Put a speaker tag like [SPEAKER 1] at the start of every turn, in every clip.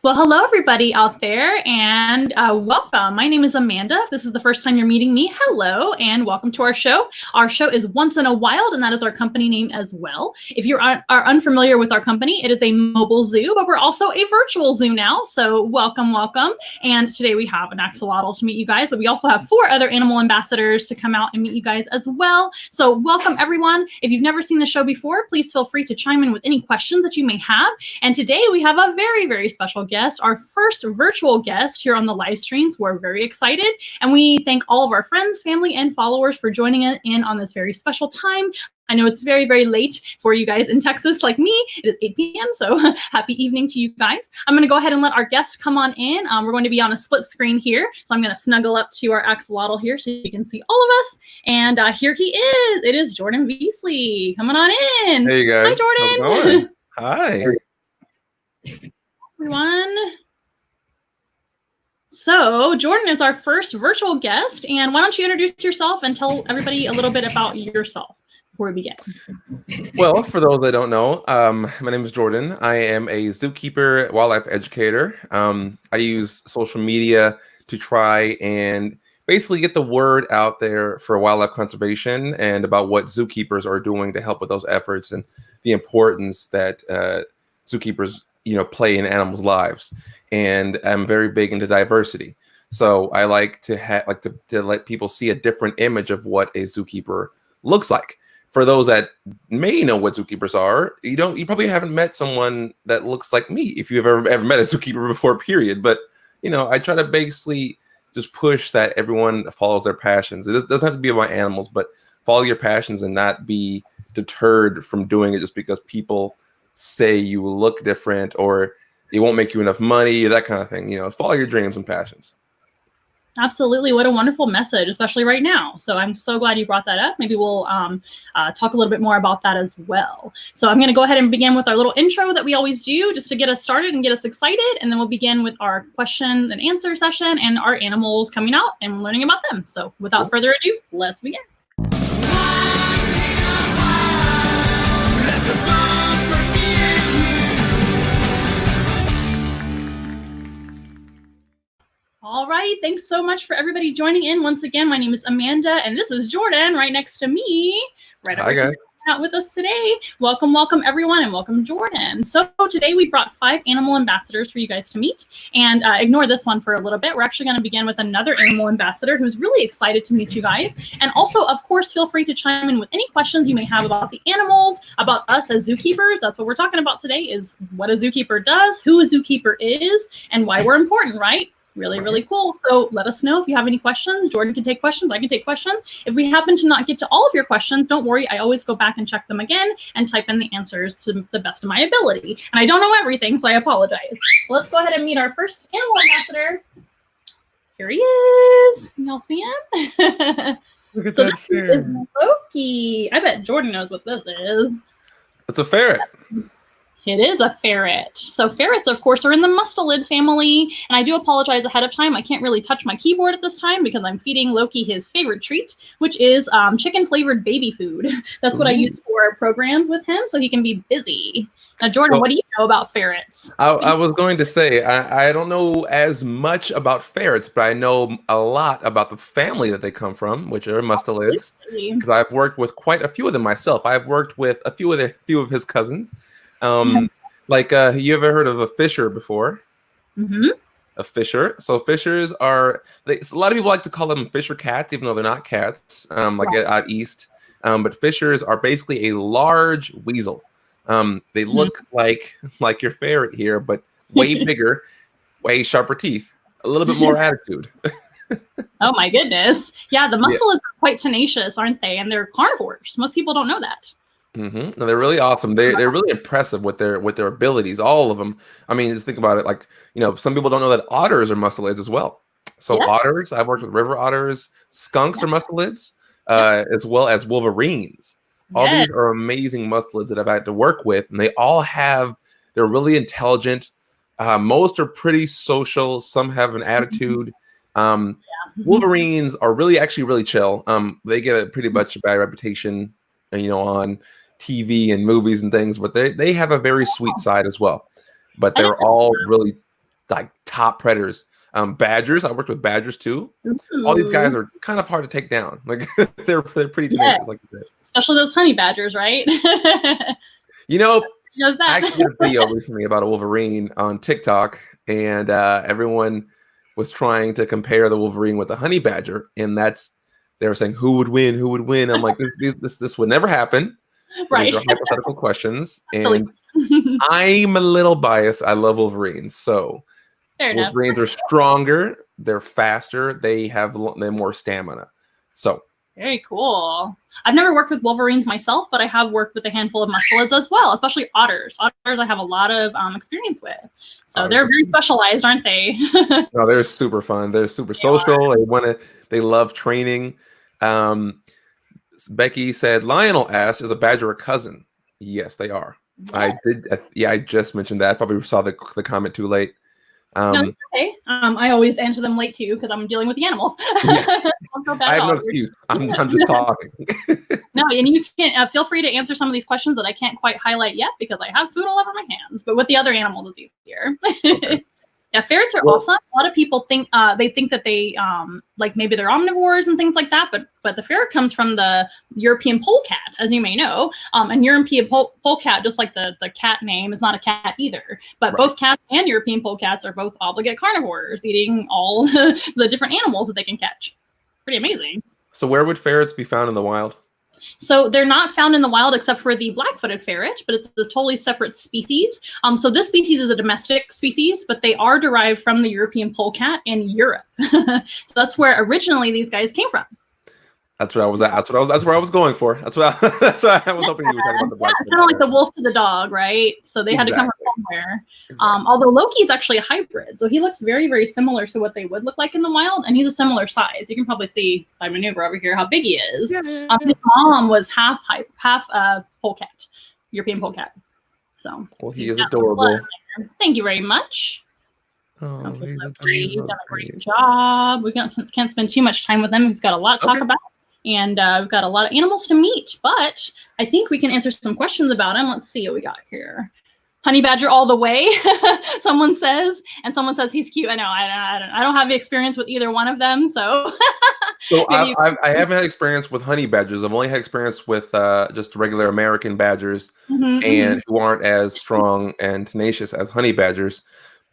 [SPEAKER 1] Well, hello, everybody out there, and welcome. My name is Amanda. If this is the first time you're meeting me, hello, and welcome to our show. Our show is Once in a Wild, and that is our company name as well. If you are unfamiliar with our company, it is a mobile zoo, but we're also a virtual zoo now, so welcome, welcome. And today we have an axolotl to meet you guys, but we also have 4 other animal ambassadors to come out and meet you guys as well. So welcome, everyone. If you've never seen the show before, please feel free to chime in with any questions that you may have. And today we have a very, very special guest, our first virtual guest here on the live streams. We're very excited, and we thank all of our friends, family, and followers for joining in on this very special time. I know it's very, very late for you guys in Texas like me. It is 8 p.m., so happy evening to you guys. I'm going to go ahead and let our guest come on in. We're going to be on a split screen here, so I'm going to snuggle up to our axolotl here so you can see all of us. And here he is. It is Jordan Veasley. Coming on in.
[SPEAKER 2] Hey, you guys.
[SPEAKER 1] Hi, Jordan.
[SPEAKER 2] Hi.
[SPEAKER 1] Everyone. So Jordan is our first virtual guest, and why don't you introduce yourself and tell everybody a little bit about yourself before we begin.
[SPEAKER 2] Well, for those that don't know, my name is Jordan. I am a zookeeper, wildlife educator. I use social media to try and basically get the word out there for wildlife conservation and about what zookeepers are doing to help with those efforts and the importance that zookeepers play in animals' lives. And I'm very big into diversity. So I like to let people see a different image of what a zookeeper looks like. For those that may know what zookeepers are, you probably haven't met someone that looks like me if you've ever met a zookeeper before, period. But I try to basically just push that everyone follows their passions. It doesn't have to be about animals, but follow your passions and not be deterred from doing it just because people say you look different or it won't make you enough money or that kind of thing. Follow your dreams and passions.
[SPEAKER 1] Absolutely. What a wonderful message, especially right now. So I'm so glad you brought that up. Maybe we'll talk a little bit more about that as well. So I'm going to go ahead and begin with our little intro that we always do just to get us started and get us excited. And then we'll begin with our question and answer session and our animals coming out and learning about them. So without further ado, let's begin. All right, thanks so much for everybody joining in. Once again, my name is Amanda, and this is Jordan right next to me.
[SPEAKER 2] Hi, guys.
[SPEAKER 1] Out with us today. Welcome, welcome everyone, and welcome Jordan. So today we brought 5 animal ambassadors for you guys to meet, and ignore this one for a little bit. We're actually going to begin with another animal ambassador who's really excited to meet you guys. And also, of course, feel free to chime in with any questions you may have about the animals, about us as zookeepers. That's what we're talking about today, is what a zookeeper does, who a zookeeper is, and why we're important, right? Really, really cool. So let us know if you have any questions. Jordan can take questions. I can take questions. If we happen to not get to all of your questions, don't worry. I always go back and check them again and type in the answers to the best of my ability. And I don't know everything, so I apologize. Let's go ahead and meet our first animal ambassador. Here he is. Can y'all see him?
[SPEAKER 2] Look at
[SPEAKER 1] So
[SPEAKER 2] that
[SPEAKER 1] this is Loki. I bet Jordan knows what this is.
[SPEAKER 2] It's a ferret.
[SPEAKER 1] It is a ferret. So ferrets, of course, are in the mustelid family. And I do apologize ahead of time. I can't really touch my keyboard at this time because I'm feeding Loki his favorite treat, which is chicken-flavored baby food. That's what I use for programs with him so he can be busy. Now, Jordan, what do you know about ferrets?
[SPEAKER 2] I was going to say, I don't know as much about ferrets, but I know a lot about the family that they come from, which are mustelids, because I've worked with quite a few of them myself. I've worked with a few of his cousins. You ever heard of a fisher before?
[SPEAKER 1] Mm-hmm.
[SPEAKER 2] A fisher. So fishers are, a lot of people like to call them fisher cats, even though they're not cats, out east. But fishers are basically a large weasel. They look like your ferret here, but way bigger, way sharper teeth, a little bit more attitude.
[SPEAKER 1] Oh my goodness. Yeah, the mustelids are quite tenacious, aren't they? And they're carnivores. Most people don't know that.
[SPEAKER 2] Mm-hmm. No, they're really awesome. They're really impressive with their abilities, all of them. I mean, just think about it. Some people don't know that otters are mustelids as well. So otters, I've worked with river otters. Skunks are mustelids, as well as wolverines. All these are amazing mustelids that I've had to work with, and they're really intelligent. Most are pretty social. Some have an attitude. Wolverines are actually really chill. They get a pretty much a bad reputation, on TV and movies and things, but they have a very sweet side as well. But they're all really like top predators. Badgers, I worked with badgers too. All these guys are kind of hard to take down. Like they're pretty tenacious, like you said.
[SPEAKER 1] Especially those honey badgers, right?
[SPEAKER 2] You know,
[SPEAKER 1] Knows that.
[SPEAKER 2] I actually did a video recently about a wolverine on TikTok, and everyone was trying to compare the wolverine with a honey badger, and they were saying who would win, who would win. I'm like, this would never happen.
[SPEAKER 1] Right.
[SPEAKER 2] These are hypothetical questions, and I'm a little biased. I love wolverines, so
[SPEAKER 1] Fair
[SPEAKER 2] wolverines
[SPEAKER 1] enough.
[SPEAKER 2] are stronger, they're faster, they have more stamina. So
[SPEAKER 1] very cool. I've never worked with wolverines myself, but I have worked with a handful of mustelids as well, especially otters. Otters I have a lot of experience with. So they're very specialized, aren't they?
[SPEAKER 2] No, they're super fun. They're super social. They love training. Becky said, Lionel asked, is a badger a cousin? Yes, they are. Yeah. I just mentioned that. Probably saw the comment too late.
[SPEAKER 1] No, it's okay. I always answer them late too because I'm dealing with the animals.
[SPEAKER 2] Yeah. I have no excuse. I'm just talking.
[SPEAKER 1] No, and you can feel free to answer some of these questions that I can't quite highlight yet because I have food all over my hands. But with the other animals, it's easier. Okay. Yeah, ferrets are awesome. A lot of people think that they like maybe they're omnivores and things like that, but the ferret comes from the European polecat, as you may know. And European polecat, just like the cat name, is not a cat either. But both cats and European polecats are both obligate carnivores, eating all the different animals that they can catch. Pretty amazing.
[SPEAKER 2] So where would ferrets be found in the wild?
[SPEAKER 1] So they're not found in the wild except for the black-footed ferret, but it's a totally separate species. So this species is a domestic species, but they are derived from the European polecat in Europe. So that's where originally these guys came from.
[SPEAKER 2] That's what I was at. That's where I was going for. That's what I was hoping you were talking about the black.
[SPEAKER 1] Kind of like the wolf to the dog, right? So they had to come from somewhere. Exactly. Although Loki's actually a hybrid, so he looks very, very similar to what they would look like in the wild, and he's a similar size. You can probably see by maneuver over here how big he is. Yeah. His mom was half polecat, European polecat. So
[SPEAKER 2] well, he is adorable.
[SPEAKER 1] Thank you very much.
[SPEAKER 2] Oh, he's
[SPEAKER 1] done a great job. We can't spend too much time with him. He's got a lot to talk about. And we've got a lot of animals to meet, but I think we can answer some questions about him. Let's see what we got here. Honey badger all the way, someone says, and someone says he's cute. I know, I don't have the experience with either one of them, so.
[SPEAKER 2] So I haven't had experience with honey badgers. I've only had experience with just regular American badgers, and who aren't as strong and tenacious as honey badgers.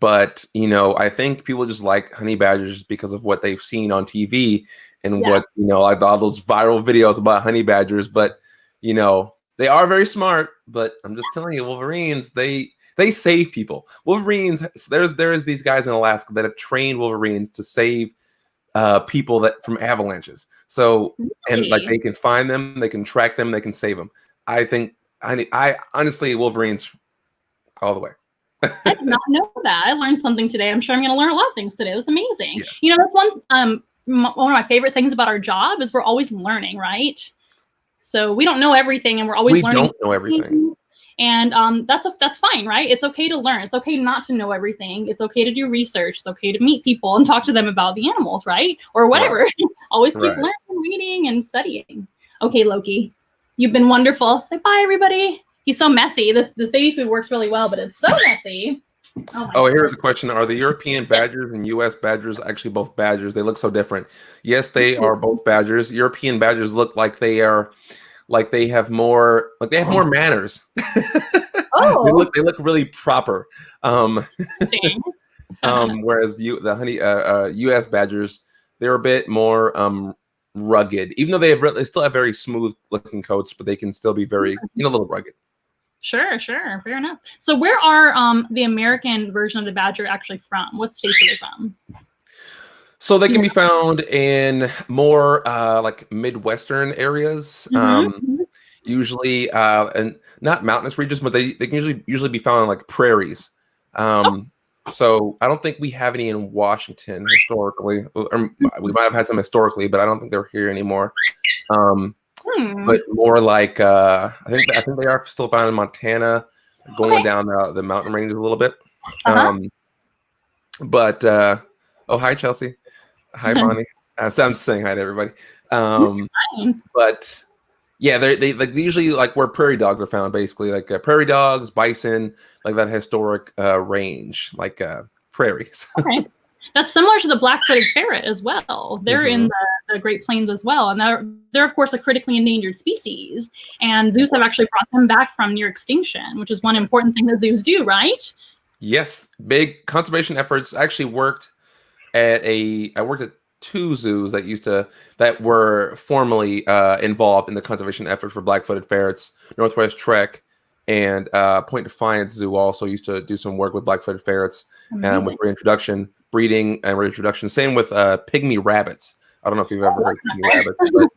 [SPEAKER 2] But I think people just like honey badgers because of what they've seen on TV. And what, like all those viral videos about honey badgers, but, they are very smart, but I'm just telling you, Wolverines, they save people. Wolverines, there's these guys in Alaska that have trained Wolverines to save people from avalanches. So, and like they can find them, they can track them, they can save them. I honestly, Wolverines all the way.
[SPEAKER 1] I did not know that. I learned something today. I'm sure I'm going to learn a lot of things today. That's amazing. Yeah. That's one of my favorite things about our job is we're always learning, right? So we don't know everything, and we're always learning.
[SPEAKER 2] We don't know everything.
[SPEAKER 1] And that's fine, right? It's okay to learn. It's okay not to know everything. It's okay to do research. It's okay to meet people and talk to them about the animals, right? Or whatever. Right. Always keep learning, reading, and studying. Okay, Loki, you've been wonderful. Say bye, everybody. He's so messy. This baby food works really well, but it's so messy.
[SPEAKER 2] Here's a question. Are the European badgers and U.S. badgers actually both badgers? They look so different. Yes, they are both badgers. European badgers look like they have more manners. Oh. they look really proper. Whereas the U.S. badgers, they're a bit more rugged. Even though they still have very smooth looking coats, but they can still be very a little rugged.
[SPEAKER 1] Sure. Fair enough. So where are the American version of the badger actually from? What states are they from?
[SPEAKER 2] So they can be found in more like Midwestern areas, usually, and not mountainous regions, but they can usually be found in like prairies. So I don't think we have any in Washington historically. Or we might have had some historically, but I don't think they're here anymore. But more like I think they are still found in Montana, going down the mountain ranges a little bit. But hi Chelsea, hi Bonnie. So I'm just saying hi to everybody. But yeah, they like usually like where prairie dogs are found, basically like prairie dogs, bison, like that historic range, like prairies.
[SPEAKER 1] Okay. That's similar to the black-footed ferret as well. They're in the Great Plains as well, and they're of course a critically endangered species. And zoos have actually brought them back from near extinction, which is one important thing that zoos do, right?
[SPEAKER 2] Yes, big conservation efforts. I actually worked at two zoos that were formerly involved in the conservation effort for black-footed ferrets. Northwest Trek and Point Defiance Zoo also used to do some work with black-footed ferrets with reintroduction, breeding and reintroduction. Same with pygmy rabbits. I don't know if you've ever heard of pygmy rabbits, but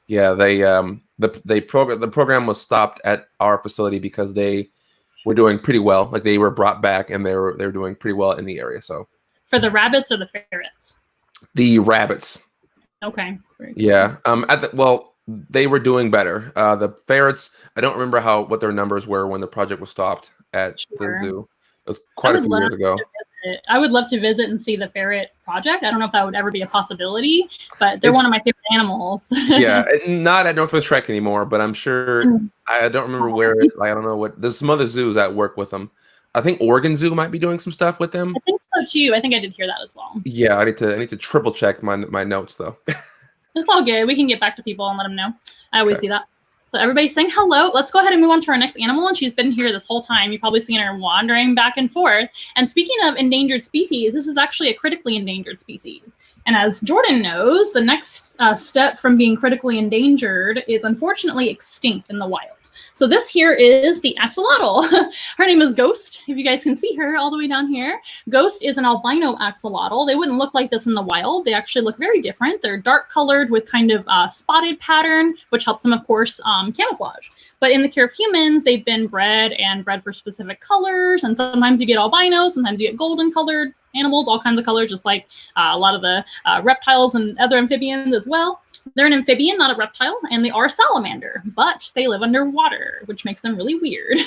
[SPEAKER 2] yeah, the program was stopped at our facility because they were doing pretty well. Like they were brought back and they were doing pretty well in the area. So
[SPEAKER 1] for the rabbits or the ferrets?
[SPEAKER 2] The rabbits.
[SPEAKER 1] Okay.
[SPEAKER 2] Yeah. They were doing better. The ferrets, I don't remember what their numbers were when the project was stopped at the zoo. It was quite a few years ago.
[SPEAKER 1] I would love to visit and see the ferret project. I don't know if that would ever be a possibility, but they're one of my favorite animals.
[SPEAKER 2] Yeah, not at Northwest Trek anymore, but I'm sure. I don't remember where. I don't know what. There's some other zoos that work with them. I think Oregon Zoo might be doing some stuff with them.
[SPEAKER 1] I think so too. I think I did hear that as well.
[SPEAKER 2] Yeah, I need to triple check my notes though.
[SPEAKER 1] It's all good. We can get back to people and let them know. I always do that. So everybody's saying hello. Let's go ahead and move on to our next animal. And she's been here this whole time. You've probably seen her wandering back and forth. And speaking of endangered species, this is actually a critically endangered species. And as Jordan knows, the next step from being critically endangered is unfortunately extinct in the wild. So this here is the axolotl. Her name is Ghost, if you guys can see her all the way down here. Ghost is an albino axolotl. They wouldn't look like this in the wild. They actually look very different. They're dark colored with kind of spotted pattern, which helps them, of course, camouflage. But in the care of humans, they've been bred for specific colors. And sometimes you get albino, sometimes you get golden colored animals, all kinds of colors, just like a lot of the reptiles and other amphibians as well. They're an amphibian, not a reptile, and they are salamander, but they live underwater, which makes them really weird.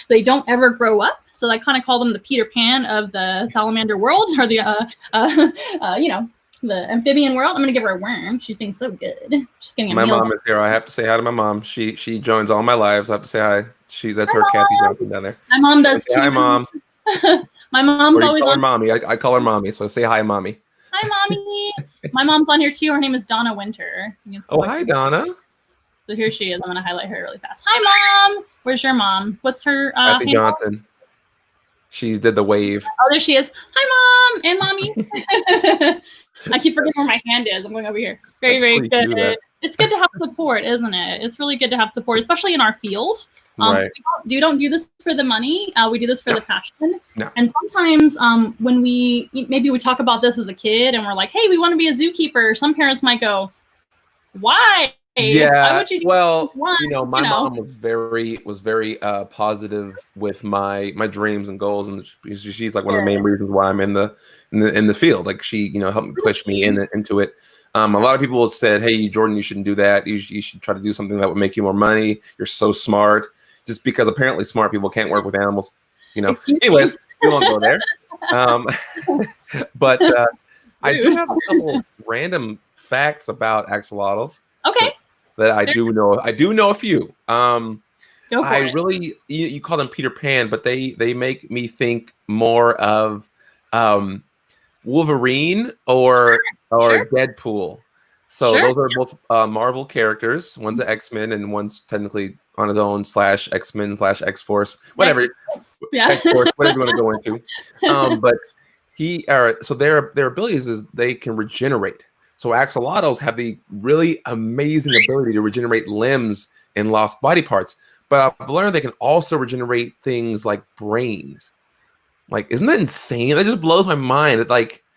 [SPEAKER 1] They don't ever grow up, so I kind of call them the Peter Pan of the salamander world, or the the amphibian world. I'm gonna give her a worm. She's being so good. She's getting a
[SPEAKER 2] My
[SPEAKER 1] meal.
[SPEAKER 2] mom is here. I have to say hi to my mom. She joins all my lives. I have to say hi. That's her Kathy Johnson down there.
[SPEAKER 1] My mom does too.
[SPEAKER 2] Hi, Mom.
[SPEAKER 1] My mom's always
[SPEAKER 2] call her
[SPEAKER 1] on.
[SPEAKER 2] Mommy. I call her Mommy. So say hi, Mommy.
[SPEAKER 1] Hi, Mommy. My mom's on here too. Her name is Donna Winter.
[SPEAKER 2] Oh, hi, Donna.
[SPEAKER 1] So here she is. I'm gonna highlight her really fast. Hi, Mom. Where's your mom? What's her
[SPEAKER 2] Kathy Johnson. She did the wave.
[SPEAKER 1] Oh, there she is. Hi, Mom and Mommy. I keep forgetting where my hand is. I'm going over here. Very good. It's good to have support, isn't it? It's really good to have support, especially in our field.
[SPEAKER 2] Right.
[SPEAKER 1] We don't do this for the money. We do this for the passion.
[SPEAKER 2] No.
[SPEAKER 1] And sometimes when we talk about this as a kid and we're like, hey, we want to be a zookeeper, some parents might go, why?
[SPEAKER 2] Yeah.
[SPEAKER 1] Why would you do
[SPEAKER 2] my mom was very positive with my dreams and goals, and she's like one of the main reasons why I'm in the field. Like she, helped me push me into it. A lot of people said, hey, Jordan, you shouldn't do that. You should try to do something that would make you more money. You're so smart. Just because apparently smart people can't work with animals, Anyways, we won't go there. But I do have a couple random facts about axolotls.
[SPEAKER 1] Okay.
[SPEAKER 2] That I do know. I do know a few.
[SPEAKER 1] Go for it.
[SPEAKER 2] Really, you call them Peter Pan, but they make me think more of Wolverine or Deadpool. So those are both Marvel characters. One's an X-Men and one's technically on his own /X-Men /X-Force, whatever.
[SPEAKER 1] Yeah.
[SPEAKER 2] X-Force, whatever you want to go into. But so their abilities is they can regenerate. So axolotls have the really amazing ability to regenerate limbs and lost body parts. But I've learned they can also regenerate things like brains. Like, isn't that insane? That just blows my mind.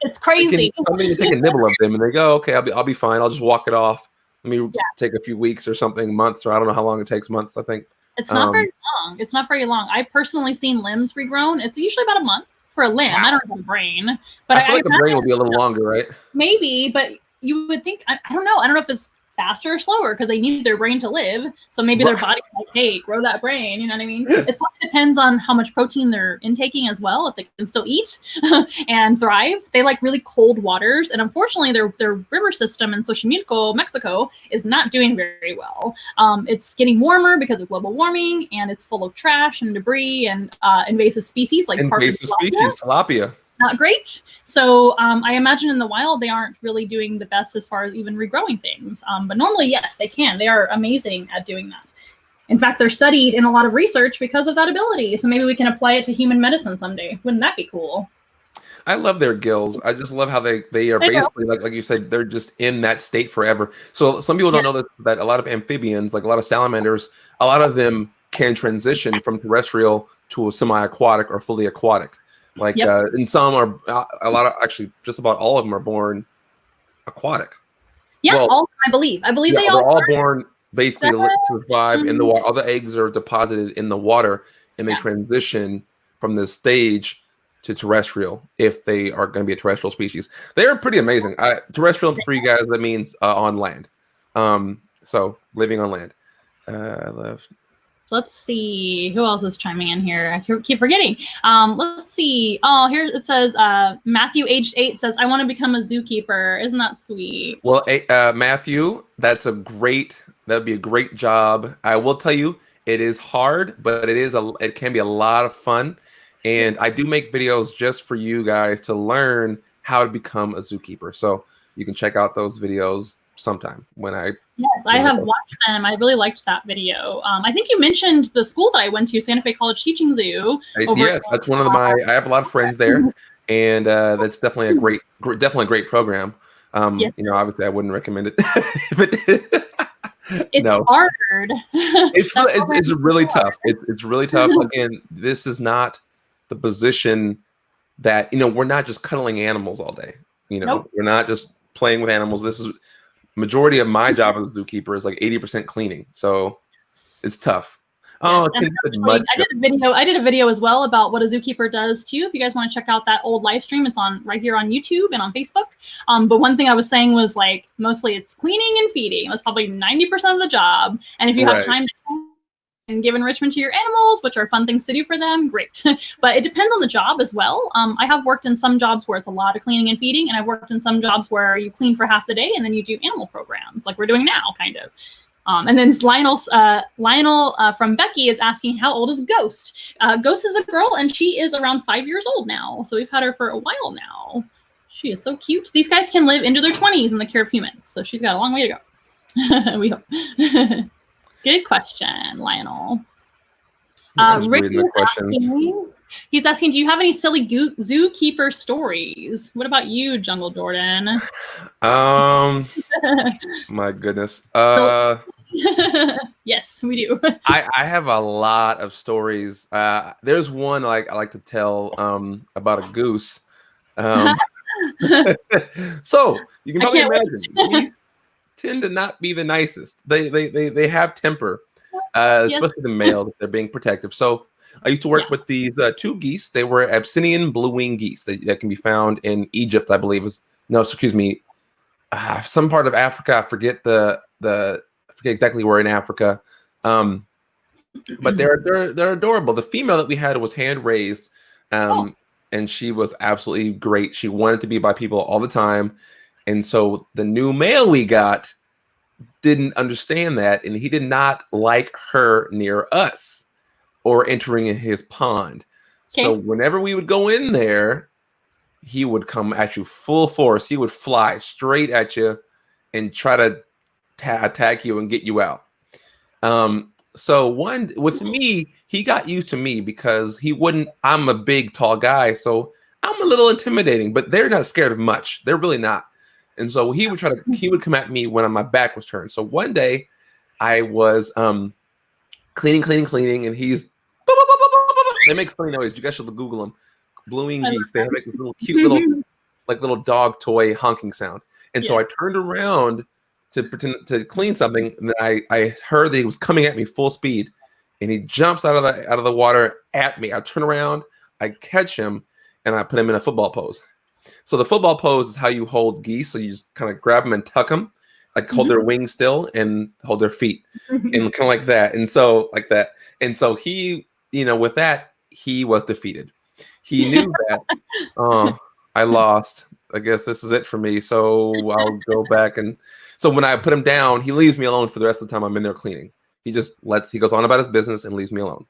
[SPEAKER 1] It's crazy.
[SPEAKER 2] Somebody can take a nibble of them and they go, okay, I'll be fine. I'll just walk it off. Let me take a few weeks or something, months, or I don't know how long it takes. Months, I think. It's
[SPEAKER 1] not very long. It's not very long. I've personally seen limbs regrown. It's usually about a month for a limb. I don't know about a brain, but
[SPEAKER 2] I feel like the brain will be a little longer, right?
[SPEAKER 1] Maybe, but you would think. I don't know. I don't know if it's faster or slower because they need their brain to live. So maybe their body's like, hey, grow that brain. You know what I mean? It probably depends on how much protein they're intaking as well, if they can still eat and thrive. They like really cold waters. And unfortunately, their river system in Xochimilco, Mexico, is not doing very well. It's getting warmer because of global warming, and it's full of trash and debris and invasive species like
[SPEAKER 2] tilapia.
[SPEAKER 1] not great. So I imagine in the wild, they aren't really doing the best as far as even regrowing things. But normally, yes, they can. They are amazing at doing that. In fact, they're studied in a lot of research because of that ability. So maybe we can apply it to human medicine someday. Wouldn't that be cool?
[SPEAKER 2] I love their gills. I just love how they are basically like you said, they're just in that state forever. So some people don't know that a lot of amphibians, like a lot of salamanders, a lot of them can transition from terrestrial to a semi-aquatic or fully aquatic. Like and some are a lot of actually just about all of them are born aquatic.
[SPEAKER 1] Yeah, well, all of them, I believe. I believe
[SPEAKER 2] they're all born basically to survive in the water. All the eggs are deposited in the water, and they transition from this stage to terrestrial if they are going to be a terrestrial species. They are pretty amazing. Terrestrial for you guys, that means on land. So living on land.
[SPEAKER 1] Let's see who else is chiming in here. I keep forgetting. Let's see. Oh, here it says Matthew, aged 8, says, "I want to become a zookeeper." Isn't that sweet?
[SPEAKER 2] Well, Matthew, that'd be a great job. I will tell you, it is hard, but it can be a lot of fun. And I do make videos just for you guys to learn how to become a zookeeper. So you can check out those videos sometime when I...
[SPEAKER 1] Yes, I have watched them. I really liked that video. I think you mentioned the school that I went to, Santa Fe College Teaching Zoo.
[SPEAKER 2] Yes, that's one of I have a lot of friends there. And that's definitely a great program. You know, obviously I wouldn't recommend it.
[SPEAKER 1] It's hard.
[SPEAKER 2] It's really tough. It's really tough. Again, this is not the position that, you know, we're not just cuddling animals all day. You know, we're not just playing with animals. This is majority of my job as a zookeeper is like 80% cleaning. So it's tough. Oh,
[SPEAKER 1] I did a video as well about what a zookeeper does too. If you guys want to check out that old live stream, it's on right here on YouTube and on Facebook. But one thing I was saying was like mostly it's cleaning and feeding. That's probably 90% of the job. And if you have time to and give enrichment to your animals, which are fun things to do for them, great. But it depends on the job as well. I have worked in some jobs where it's a lot of cleaning and feeding, and I've worked in some jobs where you clean for half the day and then you do animal programs like we're doing now, kind of. And then Lionel from Becky is asking, how old is Ghost? Ghost is a girl, and she is around 5 years old now. So we've had her for a while now. She is so cute. These guys can live into their 20s in the care of humans. So she's got a long way to go. We hope. Good question, Lionel. Rick he's asking, do you have any silly zookeeper stories? What about you, Jungle Jordan?
[SPEAKER 2] My goodness.
[SPEAKER 1] Yes, we do.
[SPEAKER 2] I have a lot of stories. There's one I like to tell about a goose. So you can probably imagine. Tend to not be the nicest. They have temper, especially the male. They're being protective. So I used to work with these two geese. They were Abyssinian blue-winged geese that can be found in Egypt, I believe. Some part of Africa. I forget forget exactly where in Africa. But they're adorable. The female that we had was hand raised, and she was absolutely great. She wanted to be by people all the time. And so the new male we got didn't understand that, and he did not like her near us or entering in his pond. Okay. So whenever we would go in there, he would come at you full force. He would fly straight at you and try to attack you and get you out. So with me, he got used to me because I'm a big, tall guy, so I'm a little intimidating, but they're not scared of much. They're really not. And so he would come at me when my back was turned. So one day I was cleaning, and he's they make funny noise. You guys should Google them. Blue-winged geese. They make this little cute little dog toy honking sound. And so I turned around to pretend to clean something, and then I heard that he was coming at me full speed, and he jumps out of the water at me. I turn around, I catch him, and I put him in a football pose. So the football pose is how you hold geese. So you just kind of grab them and tuck them, like hold their wings still and hold their feet, and kind of like that. And so like that. And so he, with that, he was defeated. He knew that I lost. I guess this is it for me. So I'll go back. And so when I put him down, he leaves me alone for the rest of the time I'm in there cleaning. He goes on about his business and leaves me alone.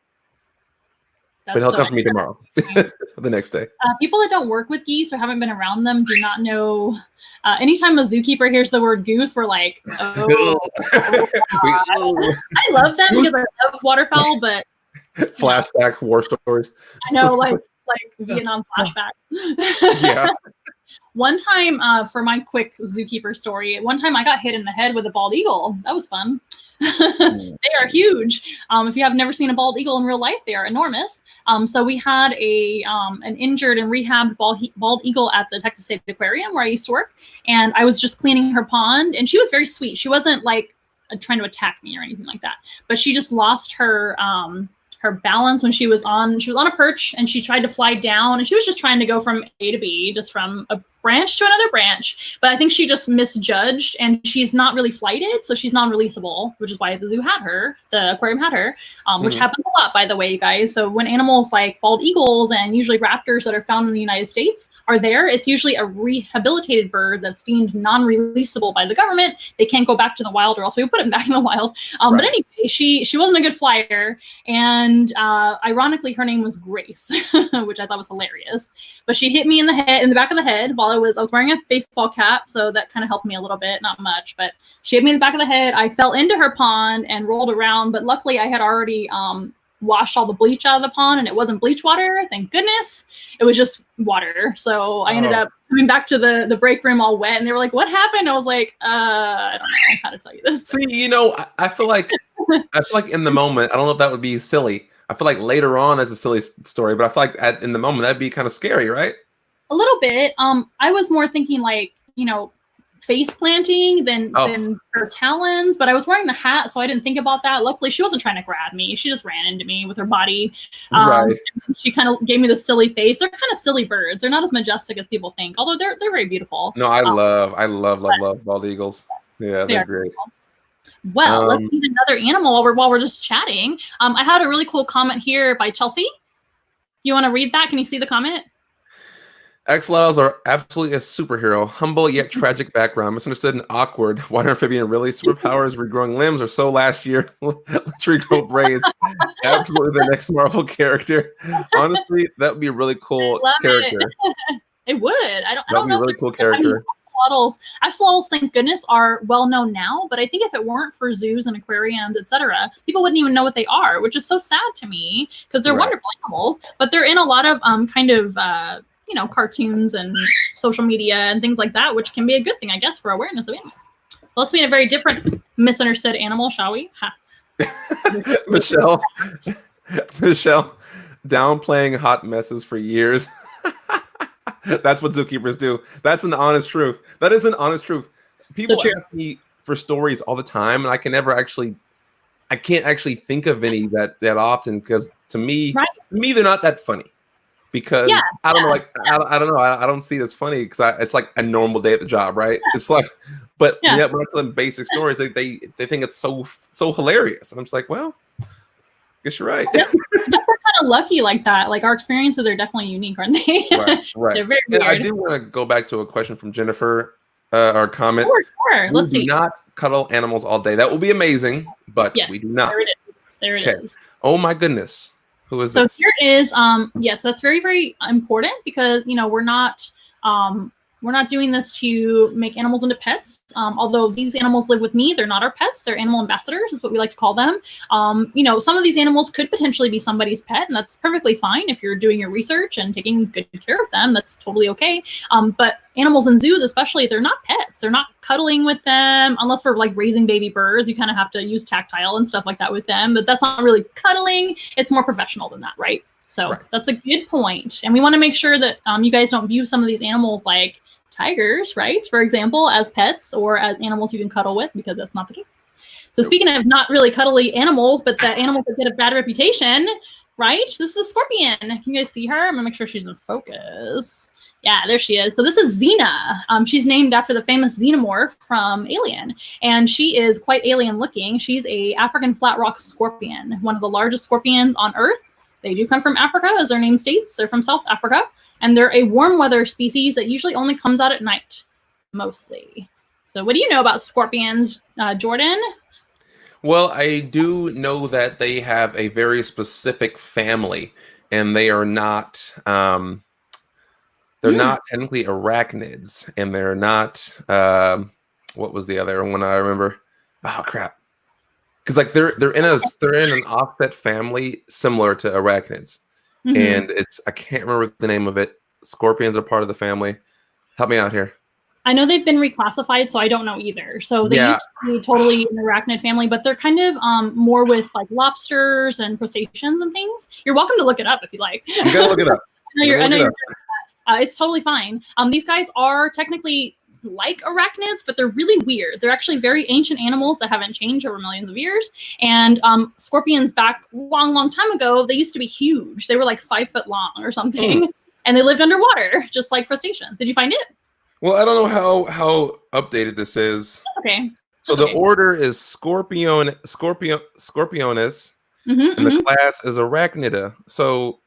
[SPEAKER 2] But he'll come for me tomorrow, the next day.
[SPEAKER 1] People that don't work with geese or haven't been around them do not know. Anytime a zookeeper hears the word goose, we're like, oh. I love them because I love waterfowl, but
[SPEAKER 2] flashback war stories.
[SPEAKER 1] I know, like Vietnam flashback.
[SPEAKER 2] Yeah.
[SPEAKER 1] One time, for my quick zookeeper story, one time I got hit in the head with a bald eagle. That was fun. They are huge. If you have never seen a bald eagle in real life, they are enormous. So we had an injured and rehabbed bald eagle at the Texas State Aquarium where I used to work, and I was just cleaning her pond, and she was very sweet. She wasn't like trying to attack me or anything like that, but she just lost her balance when she was on a perch, and she tried to fly down, and she was just trying to go from A to B, just from a branch to another branch. But I think she just misjudged, and she's not really flighted, so she's non-releasable, which is why the aquarium had her, which happens a lot, by the way, you guys. So when animals like bald eagles and usually raptors that are found in the United States are there, it's usually a rehabilitated bird that's deemed non-releasable by the government. They can't go back to the wild, or else we would put them back in the wild. But anyway, she wasn't a good flyer, and ironically, her name was Grace, which I thought was hilarious. But she hit me in the back of the head while I was wearing a baseball cap, so that kind of helped me a little bit, not much, but she hit me in the back of the head. I fell into her pond and rolled around, but luckily I had already washed all the bleach out of the pond, and it wasn't bleach water, thank goodness. It was just water. So I ended up coming back to the break room all wet, and they were like, "What happened?" I was like, I don't know how to tell you this.
[SPEAKER 2] See, I feel like in the moment, I don't know if that would be silly. I feel like later on that's a silly story, but I feel like in the moment that'd be kind of scary, right?
[SPEAKER 1] A little bit. I was more thinking like, face planting than her talons, but I was wearing the hat, so I didn't think about that. Luckily, she wasn't trying to grab me. She just ran into me with her body. She kind of gave me the silly face. They're kind of silly birds. They're not as majestic as people think, although they're very beautiful.
[SPEAKER 2] No, I love bald eagles. Yeah, they're great.
[SPEAKER 1] Beautiful. Well, let's meet another animal while we're just chatting. I had a really cool comment here by Chelsea. You want to read that? Can you see the comment?
[SPEAKER 2] Axolotls are absolutely a superhero, humble yet tragic background, misunderstood and awkward. Why are amphibian really superpowers? Regrowing limbs or so last year. Let's regrow braids. Absolutely the next Marvel character. Honestly, that would be a really cool character.
[SPEAKER 1] It would. I don't know.
[SPEAKER 2] A really cool character.
[SPEAKER 1] Axolotls, thank goodness, are well known now, but I think if it weren't for zoos and aquariums, etc., people wouldn't even know what they are, which is so sad to me because they're wonderful animals, but they're in a lot of cartoons and social media and things like that, which can be a good thing, I guess, for awareness of animals. Let's meet a very different misunderstood animal, shall we?
[SPEAKER 2] Michelle, downplaying hot messes for years. That's what zookeepers do. That's an honest truth. That is an honest truth. People ask me for stories all the time, and I can't actually think of any that often, because to me, they're not that funny. Because I don't know, I don't see it as funny because it's like a normal day at the job, right? It's like, but when I tell them basic stories, they think it's so hilarious, and I'm just like, well, I guess you're right.
[SPEAKER 1] We're kind of lucky like that. Like our experiences are definitely unique, aren't they?
[SPEAKER 2] Right.
[SPEAKER 1] They're very weird.
[SPEAKER 2] I do want to go back to a question from Jennifer, our comment.
[SPEAKER 1] Sure. Let's see.
[SPEAKER 2] Do not cuddle animals all day. That will be amazing, but we do not.
[SPEAKER 1] There it is.
[SPEAKER 2] Oh my goodness. Who is this?
[SPEAKER 1] Here is yes, that's very, very important because we're not doing this to make animals into pets. Although these animals live with me, they're not our pets. They're animal ambassadors, is what we like to call them. Some of these animals could potentially be somebody's pet, and that's perfectly fine if you're doing your research and taking good care of them. That's totally okay. But animals in zoos, especially, they're not pets. They're not cuddling with them unless we're like raising baby birds. You kind of have to use tactile and stuff like that with them, but that's not really cuddling. It's more professional than that, right? So that's a good point. And we want to make sure that you guys don't view some of these animals like tigers, right, for example, as pets or as animals you can cuddle with, because that's not the case. So speaking of not really cuddly animals, but the animals that get a bad reputation, right? This is a scorpion. Can you guys see her? I'm gonna make sure she's in focus. Yeah, there she is. So this is Xena. She's named after the famous xenomorph from Alien, and she is quite alien looking. She's a African flat rock scorpion, one of the largest scorpions on Earth. They do come from Africa, as their name states. They're from South Africa, and they're a warm weather species that usually only comes out at night, mostly. So what do you know about scorpions, Jordan?
[SPEAKER 2] Well, I do know that they have a very specific family, and they are not. They're not technically arachnids, and they're not. What was the other one I remember? Oh crap! Because like they're in an offset family similar to arachnids, and I can't remember the name of it. Scorpions are part of the family. Help me out here.
[SPEAKER 1] I know they've been reclassified, so I don't know either. So they used to be totally an arachnid family, but they're kind of more with like lobsters and crustaceans and things. You're welcome to look it up if you like.
[SPEAKER 2] You gotta look it up.
[SPEAKER 1] I know you're it's totally fine. These guys are technically like arachnids, but they're really weird. They're actually very ancient animals that haven't changed over millions of years. And scorpions back long time ago, they used to be huge. They were like 5 foot long or something, and they lived underwater, just like crustaceans. Did you find it?
[SPEAKER 2] Well, I don't know how updated this is.
[SPEAKER 1] Okay.
[SPEAKER 2] So the order is Scorpionus, and the class is Arachnida. So,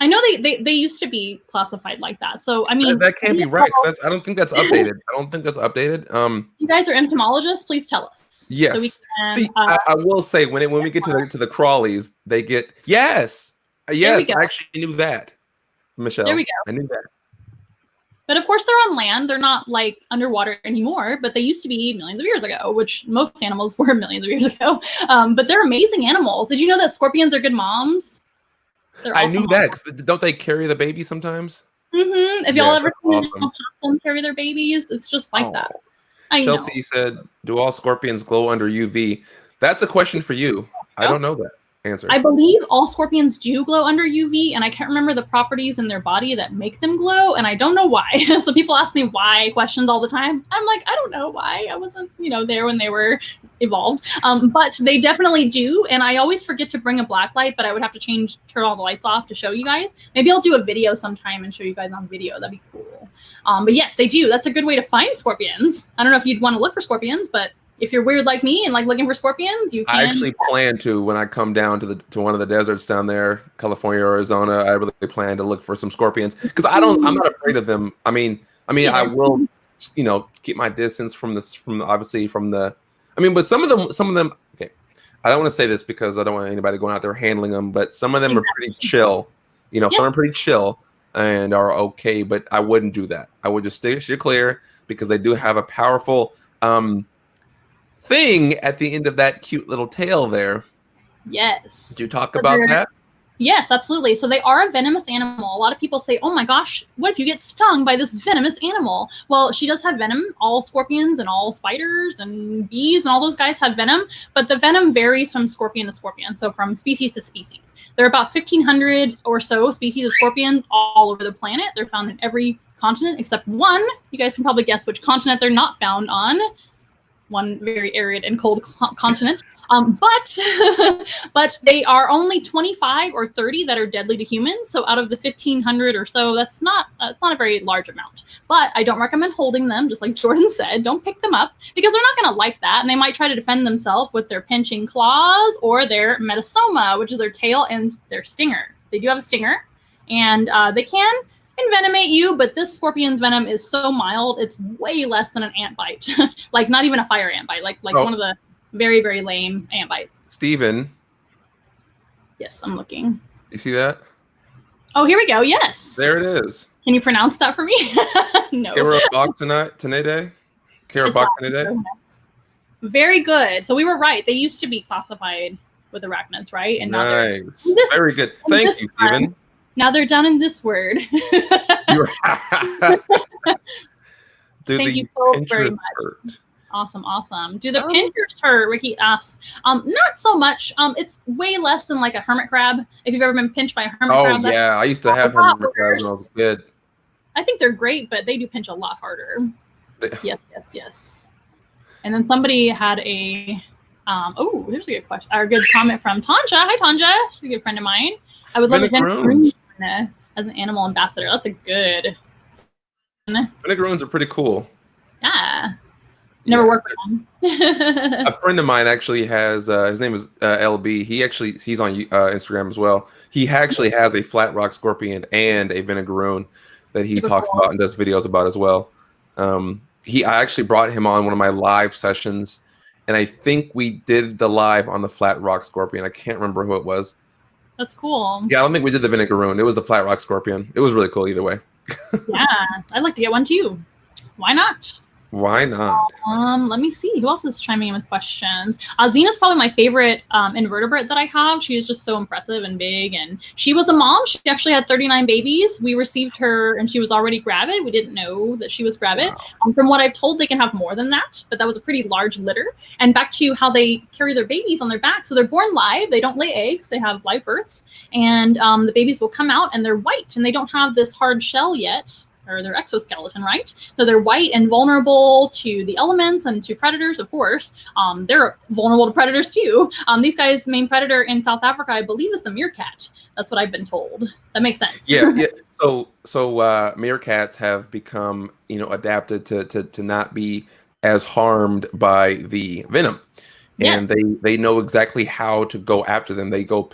[SPEAKER 1] I know they used to be classified like that. So I mean,
[SPEAKER 2] that can't be right. I don't think that's updated.
[SPEAKER 1] You guys are entomologists. Please tell us.
[SPEAKER 2] Yes. So see, I will say when we get to the crawlies, they get yes. I actually knew that, Michelle.
[SPEAKER 1] There we go.
[SPEAKER 2] I knew that.
[SPEAKER 1] But of course, they're on land. They're not like underwater anymore, but they used to be millions of years ago, which most animals were millions of years ago. But they're amazing animals. Did you know that scorpions are good moms?
[SPEAKER 2] I knew that. Cause don't they carry the baby sometimes?
[SPEAKER 1] If y'all ever seen a possum carry their babies, it's just like that.
[SPEAKER 2] Chelsea said, do all scorpions glow under UV? That's a question for you. I don't know that answer.
[SPEAKER 1] I believe all scorpions do glow under UV, and I can't remember the properties in their body that make them glow, and I don't know why. So people ask me why questions all the time. I'm like, I don't know why. I wasn't, there when they were evolved. But they definitely do, and I always forget to bring a black light, but I would have to turn all the lights off to show you guys. Maybe I'll do a video sometime and show you guys on video. That'd be cool. But yes, they do. That's a good way to find scorpions. I don't know if you'd want to look for scorpions, but if you're weird like me and like looking for scorpions, you can.
[SPEAKER 2] I actually plan to when I come down to one of the deserts down there, California or Arizona. I really plan to look for some scorpions because I'm not afraid of them. I mean, I will, keep my distance from but some of them. Okay, I don't want to say this because I don't want anybody going out there handling them, but some of them are pretty chill. Some are pretty chill and are okay, but I wouldn't do that. I would just stay clear because they do have a powerful thing at the end of that cute little tail there.
[SPEAKER 1] Yes.
[SPEAKER 2] Did you talk about that?
[SPEAKER 1] Yes, absolutely. So they are a venomous animal. A lot of people say, oh my gosh, what if you get stung by this venomous animal? Well, she does have venom. All scorpions and all spiders and bees and all those guys have venom, but the venom varies from scorpion to scorpion. So from species to species. There are about 1,500 or so species of scorpions all over the planet. They're found in every continent except one. You guys can probably guess which continent they're not found on. One very arid and cold continent. But they are only 25 or 30 that are deadly to humans. So out of the 1,500 or so, that's not a very large amount. But I don't recommend holding them, just like Jordan said. Don't pick them up because they're not going to like that. And they might try to defend themselves with their pinching claws or their metasoma, which is their tail and their stinger. They do have a stinger, and they can envenomate you, but this scorpion's venom is so mild, it's way less than an ant bite. Like not even a fire ant bite, like one of the very, very lame ant bites.
[SPEAKER 2] Steven.
[SPEAKER 1] Yes, I'm looking.
[SPEAKER 2] You see that?
[SPEAKER 1] Oh, here we go. Yes.
[SPEAKER 2] There it is.
[SPEAKER 1] Can you pronounce that for me? No. Very good. So we were right. They used to be classified with arachnids, right? And now
[SPEAKER 2] nice. Very good. Thank you, Steven.
[SPEAKER 1] Now they're down in this word. Thank you so very much. Hurt? Awesome. Do the pinchers hurt? Ricky asks. Not so much. It's way less than like a hermit crab. If you've ever been pinched by a hermit crab.
[SPEAKER 2] Oh yeah, I used to have hermit crabs when I was a kid.
[SPEAKER 1] I think they're great, but they do pinch a lot harder. Yes. And then somebody had a here's a good question or a good comment from Tanja. Hi Tanja. She's a good friend of mine. I would love to as an animal ambassador. That's a good.
[SPEAKER 2] Vinegaroons are pretty cool.
[SPEAKER 1] Yeah. Never worked with them.
[SPEAKER 2] A friend of mine actually has his name is LB. He's on Instagram as well. He actually has a flat rock scorpion and a vinegaroon that he talks about and does videos about as well. I actually brought him on one of my live sessions, and I think we did the live on the flat rock scorpion. I can't remember who it was.
[SPEAKER 1] That's cool.
[SPEAKER 2] Yeah, I don't think we did the vinegaroon. It was the flat rock scorpion. It was really cool either way.
[SPEAKER 1] Yeah, I'd like to get one too. Why not?
[SPEAKER 2] Why not?
[SPEAKER 1] Let me see. Who else is chiming in with questions? Zena's probably my favorite invertebrate that I have. She is just so impressive and big. And she was a mom. She actually had 39 babies. We received her and she was already gravid. We didn't know that she was gravid. Wow. From what I've told, they can have more than that, but that was a pretty large litter. And back to how they carry their babies on their back. So they're born live. They don't lay eggs. They have live births. And the babies will come out and they're white and they don't have this hard shell yet, or their exoskeleton, right? So they're white and vulnerable to the elements and to predators, of course. They're vulnerable to predators too. These guys' main predator in South Africa, I believe, is the meerkat. That's what I've been told. That makes sense.
[SPEAKER 2] Yeah. So meerkats have become, adapted to not be as harmed by the venom, and
[SPEAKER 1] yes.
[SPEAKER 2] they know exactly how to go after them. They go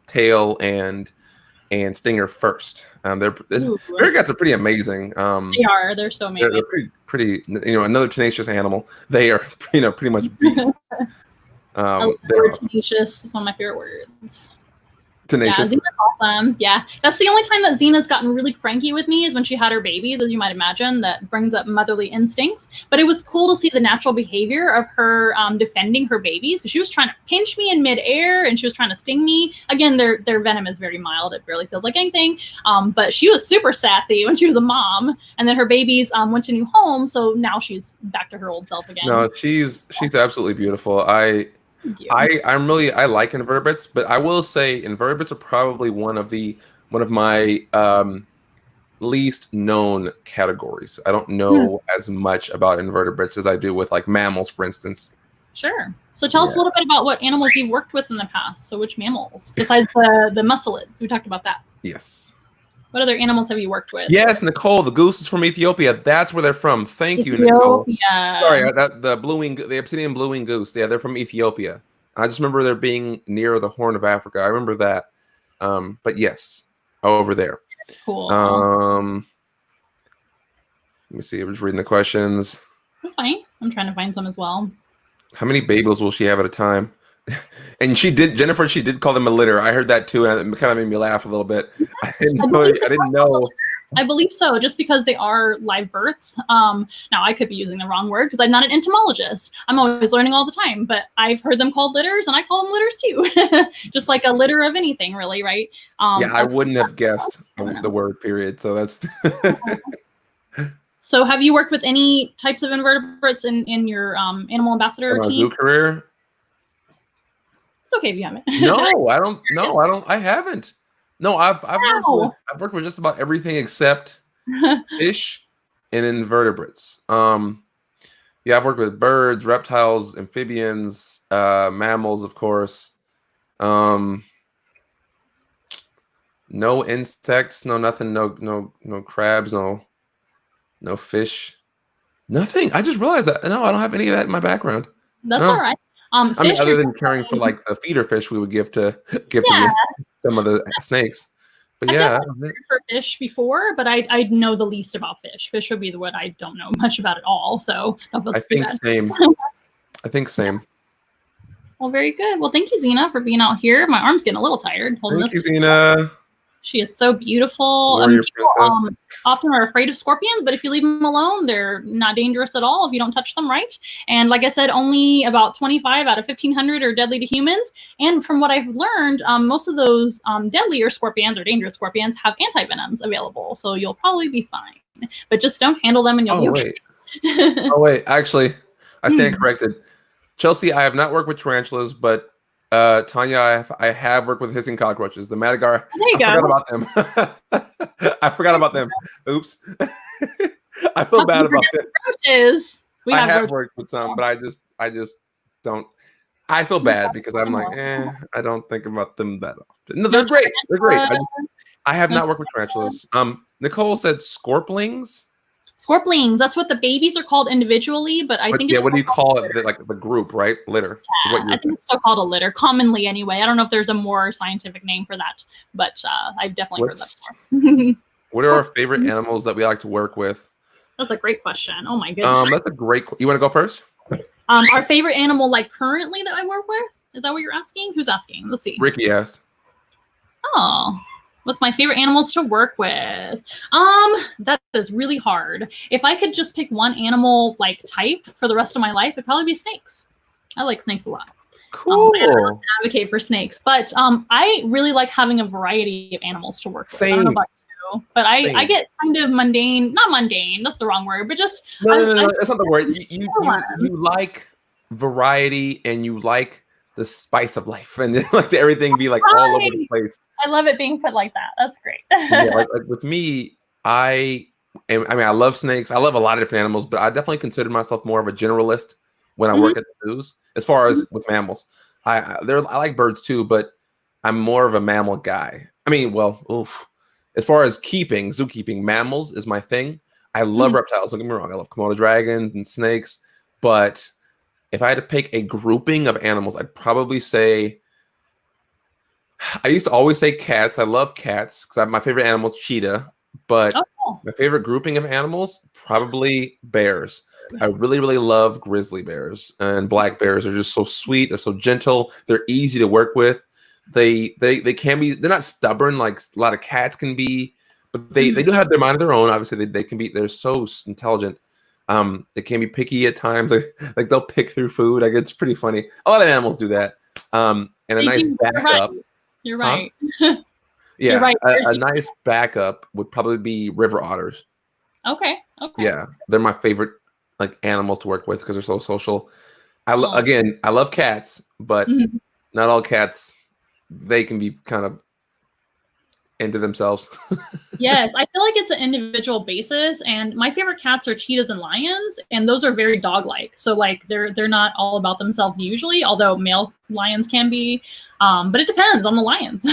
[SPEAKER 2] tail and stinger first. Meerkats are pretty amazing.
[SPEAKER 1] They are. They're so amazing.
[SPEAKER 2] They're pretty. Another tenacious animal. They are, pretty much beasts.
[SPEAKER 1] They're tenacious. It's one of my favorite words.
[SPEAKER 2] Tenacious.
[SPEAKER 1] Yeah, Zena's awesome. Yeah, that's the only time that Zena's gotten really cranky with me is when she had her babies, as you might imagine. That brings up motherly instincts. But it was cool to see the natural behavior of her defending her babies. So she was trying to pinch me in midair, and she was trying to sting me. Again, their venom is very mild. It barely feels like anything. But she was super sassy when she was a mom, and then her babies went to new homes. So now she's back to her old self again.
[SPEAKER 2] No, she's absolutely beautiful. I like invertebrates, but I will say invertebrates are probably one of my least known categories. I don't know as much about invertebrates as I do with like mammals, for instance.
[SPEAKER 1] Sure. So tell us a little bit about what animals you've worked with in the past. So which mammals, besides the muscelids? We talked about that.
[SPEAKER 2] Yes.
[SPEAKER 1] What other animals have you worked with?
[SPEAKER 2] Yes, Nicole, the goose is from Ethiopia. That's where they're from. Thank you, Nicole. Sorry, the Abyssinian blue-winged goose. Yeah, they're from Ethiopia. I just remember they're being near the Horn of Africa. I remember that. But yes, over there.
[SPEAKER 1] Cool.
[SPEAKER 2] Let me see. I was reading the questions.
[SPEAKER 1] That's fine. I'm trying to find some as well.
[SPEAKER 2] How many babies will she have at a time? And Jennifer, she did call them a litter. I heard that too, and it kind of made me laugh a little bit. I didn't know.
[SPEAKER 1] I believe so, just because they are live births. Now, I could be using the wrong word because I'm not an entomologist. I'm always learning all the time, but I've heard them called litters, and I call them litters too. Just like a litter of anything, really, right?
[SPEAKER 2] Yeah, I wouldn't have guessed the word, period. So that's...
[SPEAKER 1] So have you worked with any types of invertebrates in your animal ambassador team?
[SPEAKER 2] Zoo career?
[SPEAKER 1] It's okay if you haven't.
[SPEAKER 2] No, I don't. No, I don't. I haven't. No, I've worked with just about everything except fish and invertebrates. Yeah, I've worked with birds, reptiles, amphibians, mammals, of course. No insects, no nothing, no crabs, no fish, nothing. I just realized that. No, I don't have any of that in my background.
[SPEAKER 1] That's all right.
[SPEAKER 2] I mean, other than caring for like the feeder fish we would give to some of the snakes. But
[SPEAKER 1] I've heard for fish before, but I know the least about fish. Fish would be the one I don't know much about at all. So
[SPEAKER 2] I think same. I think same.
[SPEAKER 1] Well, very good. Well, thank you, Zena, for being out here. My arm's getting a little tired holding this.
[SPEAKER 2] Thank you, Zena.
[SPEAKER 1] She is so beautiful. People often are afraid of scorpions, but if you leave them alone, they're not dangerous at all if you don't touch them right. And like I said, only about 25 out of 1,500 are deadly to humans. And from what I've learned, most of those deadlier scorpions or dangerous scorpions have antivenoms available. So you'll probably be fine. But just don't handle them and you'll be okay.
[SPEAKER 2] Oh, wait. Actually, I stand corrected. Chelsea, I have not worked with tarantulas, but Tanya, I have worked with hissing cockroaches. The Madagar. Forgot about them. I forgot about them. Oops. I feel bad about them. I have worked with some, but I just don't. I feel bad because I'm like, I don't think about them that often. No, they're great. They're great. I have not worked with tarantulas. Nicole said scorplings.
[SPEAKER 1] Scorplings, that's what the babies are called individually, but I think it's
[SPEAKER 2] what do you call it? Like the group, right? Litter.
[SPEAKER 1] Yeah, I think it's still called a litter, commonly anyway. I don't know if there's a more scientific name for that, but I've definitely heard that before.
[SPEAKER 2] What are our favorite animals that we like to work with?
[SPEAKER 1] That's a great question. Oh my goodness.
[SPEAKER 2] That's a great. You want to go first?
[SPEAKER 1] Our favorite animal, like currently that I work with, Is that what you're asking? Who's asking? Let's see.
[SPEAKER 2] Ricky asked.
[SPEAKER 1] Oh, what's my favorite animals to work with? That is really hard. If I could just pick one animal like type for the rest of my life, it'd probably be snakes. I like snakes a lot.
[SPEAKER 2] Cool.
[SPEAKER 1] I don't advocate for snakes, but I really like having a variety of animals to work with.
[SPEAKER 2] Same.
[SPEAKER 1] I don't know about you, but I get kind of mundane. Not mundane. That's the wrong word. But just
[SPEAKER 2] no, that's not the word. You like variety and you like the spice of life and like to everything be like all over the place.
[SPEAKER 1] I love it being put like that. That's great.
[SPEAKER 2] Yeah, like with me, I love snakes. I love a lot of different animals, but I definitely consider myself more of a generalist when I work at the zoos. As far as with mammals, I like birds too, but I'm more of a mammal guy. I mean, well, as far as zookeeping, mammals is my thing. I love reptiles. Don't get me wrong. I love Komodo dragons and snakes, but if I had to pick a grouping of animals, I'd probably say, I used to always say cats. I love cats because my favorite animal is cheetah, but my favorite grouping of animals, probably bears. I really, really love grizzly bears, and black bears are just so sweet. They're so gentle. They're easy to work with. They can be, they're not stubborn like a lot of cats can be, but they do have their mind of their own. Obviously they can be, they're so intelligent. They can be picky at times. Like they'll pick through food. Like it's pretty funny. A lot of animals do that. And a nice backup.
[SPEAKER 1] You're right.
[SPEAKER 2] Yeah,
[SPEAKER 1] you're right.
[SPEAKER 2] A nice backup would probably be river otters.
[SPEAKER 1] Okay.
[SPEAKER 2] Yeah, they're my favorite like animals to work with because they're so social. Again, I love cats, but not all cats. They can be kind of into themselves.
[SPEAKER 1] Yes, I feel like it's an individual basis, and my favorite cats are cheetahs and lions, and those are very dog-like. So like they're not all about themselves usually, although male lions can be. But it depends on the lions.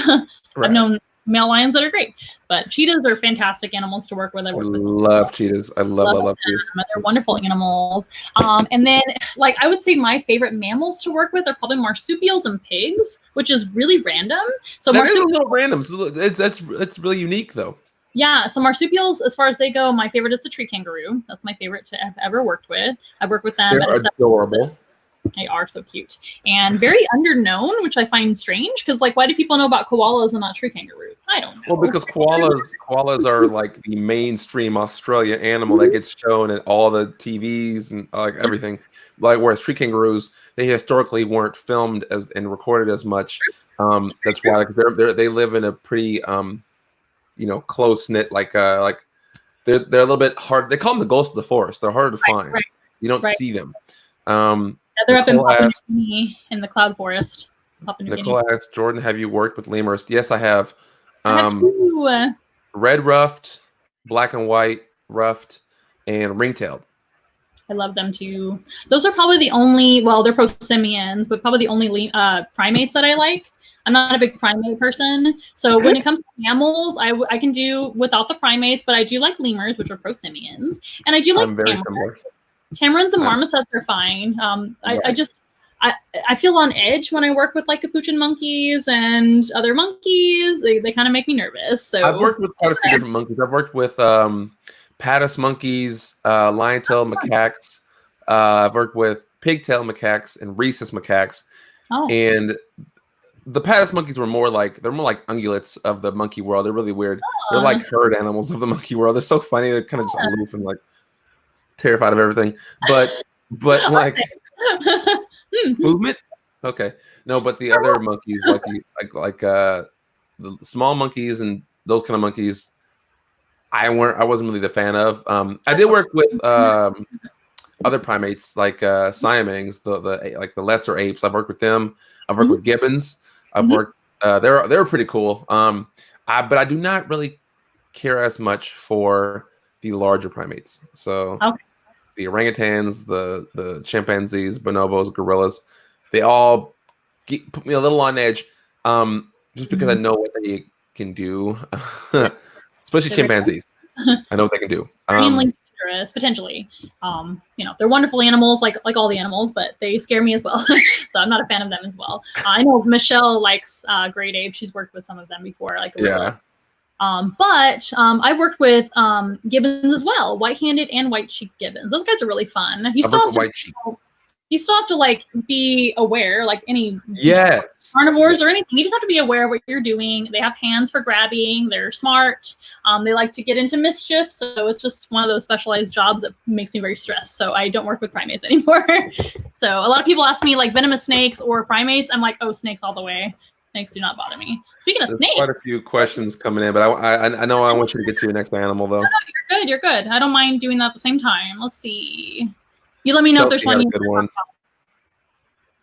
[SPEAKER 1] Right. I've known male lions that are great, but cheetahs are fantastic animals to work with. I
[SPEAKER 2] love cheetahs. I love cheetahs.
[SPEAKER 1] They're wonderful animals. And then like I would say my favorite mammals to work with are probably marsupials and pigs, which is really random. So
[SPEAKER 2] that is a little random. That's really unique though.
[SPEAKER 1] Yeah, so marsupials, as far as they go, my favorite is the tree kangaroo. That's my favorite to have ever worked with. I've worked with them.
[SPEAKER 2] They're adorable.
[SPEAKER 1] They are so cute and very underknown, which I find strange because, like, why do people know about koalas and not tree kangaroos? I don't know.
[SPEAKER 2] Well, because koalas are like the mainstream Australia animal that gets shown at all the TVs and like everything. Like, whereas tree kangaroos, they historically weren't filmed as and recorded as much. That's why they live in a pretty close knit they're a little bit hard. They call them the ghosts of the forest. They're harder to find. Right. You don't see them.
[SPEAKER 1] They're up in Papua New Guinea in the cloud forest.
[SPEAKER 2] Nicole asked, Jordan, have you worked with lemurs? Yes, I have.
[SPEAKER 1] I have two.
[SPEAKER 2] Red ruffed, black and white ruffed, and ring-tailed.
[SPEAKER 1] I love them too. Those are probably the only, well, they're prosimians, but probably the only primates that I like. I'm not a big primate person. So when it comes to mammals, I can do without the primates, but I do like lemurs, which are prosimians. And I do like tamarins and marmosets are fine. I feel on edge when I work with like capuchin monkeys and other monkeys. They kind of make me nervous. So
[SPEAKER 2] I've worked with quite a few different monkeys. I've worked with Pattis monkeys, lion-tailed macaques. I've worked with pigtail macaques and rhesus macaques. And the Pattis monkeys were more like ungulates of the monkey world. They're really weird. They're like herd animals of the monkey world. They're so funny. They're kind of just aloof and like terrified of everything. But like movement. Okay. No, but the other monkeys, like the small monkeys and those kind of monkeys, I wasn't really the fan of. I did work with other primates like siamangs, the lesser apes. I've worked with them. I've worked with gibbons. I've worked. They're pretty cool. But I do not really care as much for the larger primates. So the orangutans, the chimpanzees, bonobos, gorillas, they all put me a little on edge. Just because I know what they can do, especially chimpanzees. I know what they can do.
[SPEAKER 1] Extremely dangerous, potentially. They're wonderful animals, like all the animals, but they scare me as well. So I'm not a fan of them as well. I know Michelle likes great apes. She's worked with some of them before, like but I've worked with gibbons as well, white-handed and white-cheeked gibbons. Those guys are really fun. You still you still have to like be aware, like any
[SPEAKER 2] Yes.
[SPEAKER 1] carnivores or anything. You just have to be aware of what you're doing. They have hands for grabbing. They're smart. They like to get into mischief. So it's just one of those specialized jobs that makes me very stressed. So I don't work with primates anymore. So a lot of people ask me like venomous snakes or primates. I'm like, oh, snakes all the way. Snakes do not bother me. Speaking of snakes,
[SPEAKER 2] quite a few questions coming in, but I know I want you to get to your next animal though.
[SPEAKER 1] You're good. You're good. I don't mind doing that at the same time. Let's see. You let me know
[SPEAKER 2] Chelsea
[SPEAKER 1] if there's one.
[SPEAKER 2] had a good one.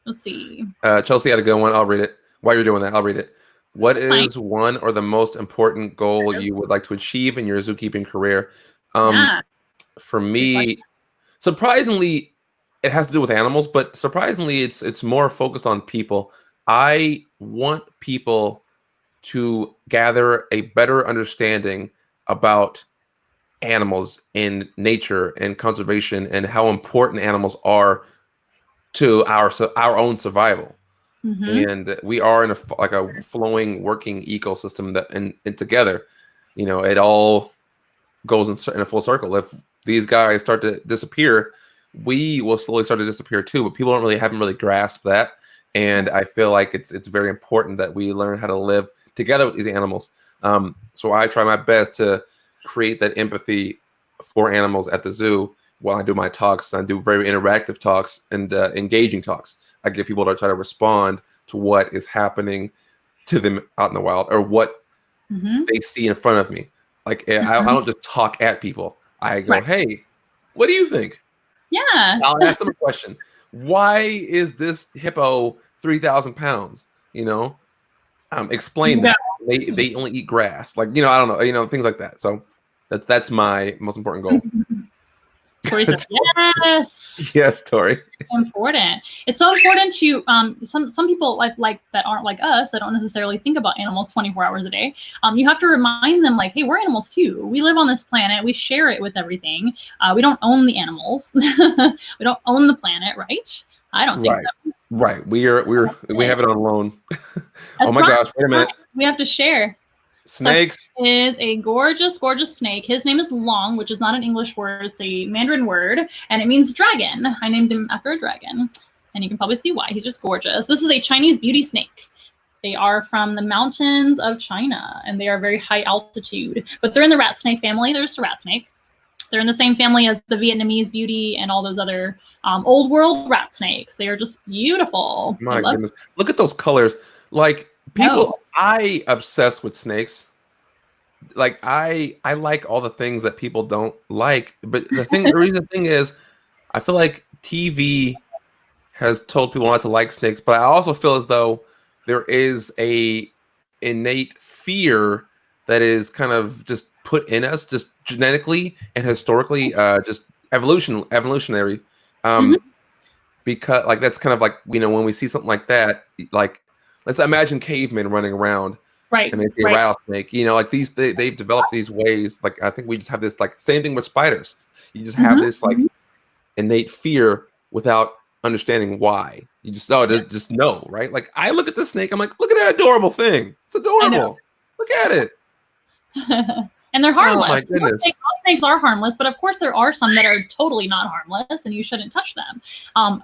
[SPEAKER 1] Let's see.
[SPEAKER 2] Chelsea had a good one. I'll read it. While you're doing that, I'll read it. What is one or the most important goal you would like to achieve in your zookeeping career? For me, surprisingly, it has to do with animals, but surprisingly, it's more focused on people. I want people to gather a better understanding about animals in nature and conservation and how important animals are to our own survival. And we are in a flowing working ecosystem that and together, you know, it all goes in a full circle. If these guys start to disappear, we will slowly start to disappear too, but people haven't really grasped that. And I feel like it's very important that we learn how to live together with these animals. So I try my best to create that empathy for animals at the zoo while I do my talks. I do very interactive talks and engaging talks. I get people to try to respond to what is happening to them out in the wild or what they see in front of me. Like I don't just talk at people. I go, hey, what do you think?
[SPEAKER 1] Yeah.
[SPEAKER 2] I'll ask them a question. Why is this hippo 3,000 pounds? You know, explain that. They only eat grass. Like, you know, I don't know, you know, things like that. So that's my most important goal.
[SPEAKER 1] Tori says, yes.
[SPEAKER 2] Yes, Tori.
[SPEAKER 1] Important. It's so important to some people like that aren't like us that don't necessarily think about animals 24 hours a day. You have to remind them like, hey, we're animals too. We live on this planet. We share it with everything. We don't own the animals. We don't own the planet, right? I don't think so.
[SPEAKER 2] Right. We have it on loan. Oh my gosh! Wait a minute.
[SPEAKER 1] We have to share.
[SPEAKER 2] Snakes
[SPEAKER 1] is a gorgeous, gorgeous snake. His name is Long, which is not an English word. It's a Mandarin word, and it means dragon. I named him after a dragon, and you can probably see why. He's just gorgeous. This is a Chinese beauty snake. They are from the mountains of China, and they are very high altitude. But they're in the rat snake family. They're just a rat snake. They're in the same family as the Vietnamese beauty and all those other old world rat snakes. They are just beautiful.
[SPEAKER 2] My goodness. Look at those colors. Like, people, I obsess with snakes. Like I like all the things that people don't like, but the thing is, I feel like TV has told people not to like snakes, but I also feel as though there is a innate fear that is kind of just put in us, just genetically and historically, just evolutionary. Because like that's kind of like, you know, when we see something like that, like let's imagine cavemen running around.
[SPEAKER 1] Right.
[SPEAKER 2] And they see a rattlesnake, you know, like they've developed these ways. Like, I think we just have this, like, same thing with spiders. You just have this, like, innate fear without understanding why. You just just know, right? Like, I look at the snake, I'm like, look at that adorable thing. It's adorable. Look at it.
[SPEAKER 1] And they're harmless.
[SPEAKER 2] Oh my goodness.
[SPEAKER 1] All snakes are harmless, but of course there are some that are totally not harmless, and you shouldn't touch them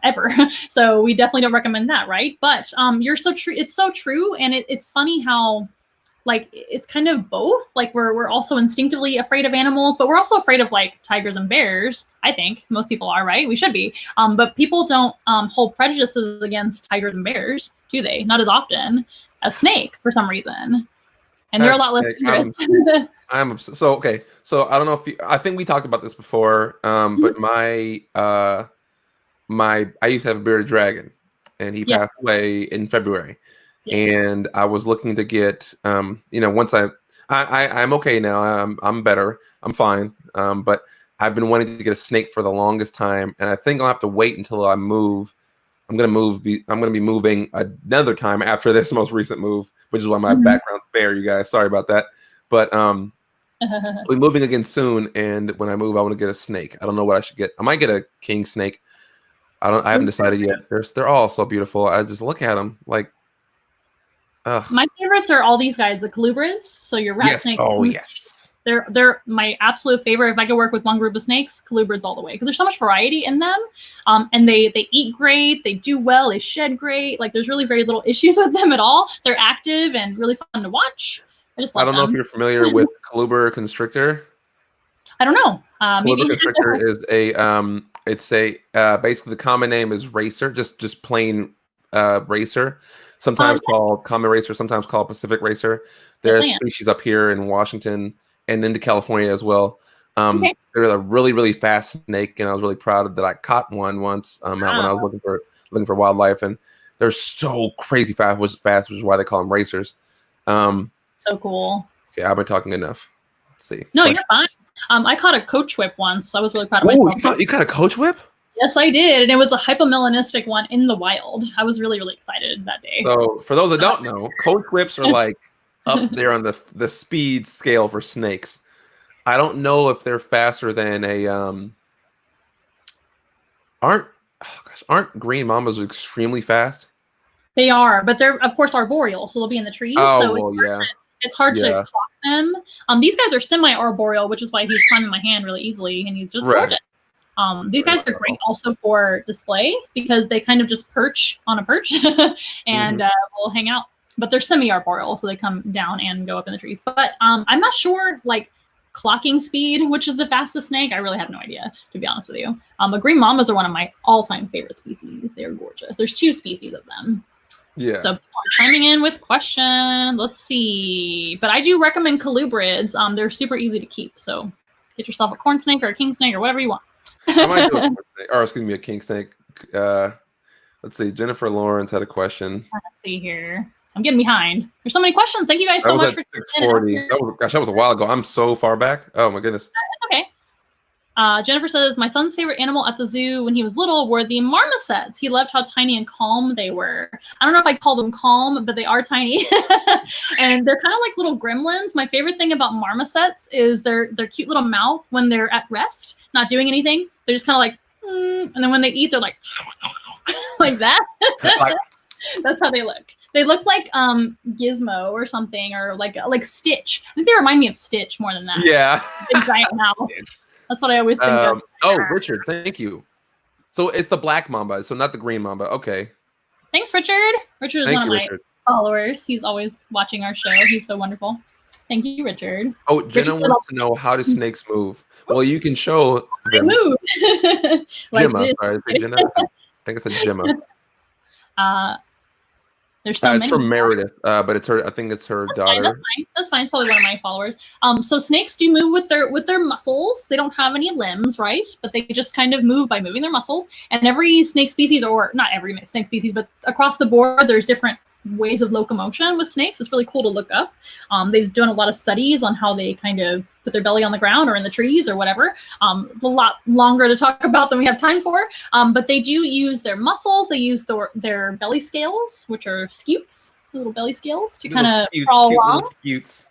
[SPEAKER 1] ever. So we definitely don't recommend that, right? But you're so true. It's so true, and it's funny how, like, it's kind of both. Like, we're also instinctively afraid of animals, but we're also afraid of, like, tigers and bears. I think most people are, right? We should be. But people don't hold prejudices against tigers and bears, do they? Not as often as snakes for some reason. And they're a lot less dangerous.
[SPEAKER 2] Okay. So I don't know if I think we talked about this before. But I used to have a bearded dragon, and he passed away in February. And I was looking to get, you know, once I'm okay now. I'm better. I'm fine. But I've been wanting to get a snake for the longest time, and I think I'll have to wait until I move. I'm gonna be moving another time after this most recent move, which is why my background's bare, you guys. Sorry about that. But I'll be moving again soon, and when I move, I want to get a snake. I don't know what I should get. I might get a king snake. I haven't decided yet. They're all so beautiful. I just look at them like.
[SPEAKER 1] My favorites are all these guys, the colubrids. So your rat snake.
[SPEAKER 2] Oh yes.
[SPEAKER 1] they're my absolute favorite. If I could work with one group of snakes, colubrids all the way, because there's so much variety in them, and they eat great, they do well, they shed great. Like there's really very little issues with them at all. They're active and really fun to watch. I just love
[SPEAKER 2] I don't know if you're familiar with Colubra constrictor.
[SPEAKER 1] I don't know.
[SPEAKER 2] Colubra constrictor is a it's a basically the common name is racer, just plain racer. Sometimes called common racer, sometimes called Pacific racer. There's species up here in Washington and into California as well. They're a really, really fast snake, and I was really proud that I caught one once out when I was looking for wildlife, and they're so crazy fast, which is why they call them racers.
[SPEAKER 1] So cool.
[SPEAKER 2] Okay, I've been talking enough. Let's see.
[SPEAKER 1] No, you're fine. I caught a coach whip once. I was really proud of myself.
[SPEAKER 2] You caught a coach whip?
[SPEAKER 1] Yes, I did, and it was a hypomelanistic one in the wild. I was really, really excited that day.
[SPEAKER 2] So, for those that don't know, coach whips are like up there on the speed scale for snakes. I don't know if they're faster than a aren't green mambas extremely fast?
[SPEAKER 1] They are, but they're of course arboreal, so they'll be in the trees.
[SPEAKER 2] Oh,
[SPEAKER 1] so
[SPEAKER 2] well,
[SPEAKER 1] it's hard to clock them. These guys are semi-arboreal, which is why he's climbing my hand really easily, and he's just gorgeous. These guys are great also for display because they kind of just perch on a perch and will hang out. But they're semi-arboreal, so they come down and go up in the trees. But I'm not sure, like, clocking speed, which is the fastest snake. I really have no idea, to be honest with you. But green mambas are one of my all-time favorite species. They are gorgeous. There's 2 species of them.
[SPEAKER 2] Yeah.
[SPEAKER 1] So people are chiming in with questions. Let's see. But I do recommend colubrids. They're super easy to keep. So get yourself a corn snake or a king snake or whatever you want.
[SPEAKER 2] I might do a corn snake, or excuse me, a king snake. Let's see. Jennifer Lawrence had a question.
[SPEAKER 1] Let's see here. I'm getting behind. There's so many questions. Thank you guys so much for
[SPEAKER 2] 640. That was a while ago. I'm so far back. Oh my goodness.
[SPEAKER 1] Okay. Jennifer says, my son's favorite animal at the zoo when he was little were the marmosets. He loved how tiny and calm they were. I don't know if I call them calm, but they are tiny. And they're kind of like little gremlins. My favorite thing about marmosets is their cute little mouth when they're at rest, not doing anything. They're just kind of like, and then when they eat, they're like, like that. That's how they look. They look like Gizmo or something, or like Stitch. I think they remind me of Stitch more than that.
[SPEAKER 2] Yeah.
[SPEAKER 1] Big giant mouth. That's what I always think of.
[SPEAKER 2] Oh, Richard, thank you. So it's the black mamba, so not the green mamba. Okay.
[SPEAKER 1] Thanks, Richard. Richard is one of my followers. He's always watching our show. He's so wonderful. Thank you, Richard.
[SPEAKER 2] Oh, Jenna wants to know, how do snakes move? Well, you can show them.
[SPEAKER 1] They move.
[SPEAKER 2] Like Gemma. Sorry, I Jenna. I think I said Gemma.
[SPEAKER 1] There's so many.
[SPEAKER 2] It's from Meredith, but it's her. I think it's her daughter.
[SPEAKER 1] That's fine. It's probably one of my followers. So snakes do move with their muscles. They don't have any limbs, right? But they just kind of move by moving their muscles. And every snake species, or not every snake species, but across the board, there's different ways of locomotion with snakes. It's really cool to look up. They've done a lot of studies on how they kind of put their belly on the ground or in the trees or whatever. It's a lot longer to talk about than we have time for. But they do use their muscles. They use their belly scales, which are scutes, little belly scales, to kind of crawl along. Scutes.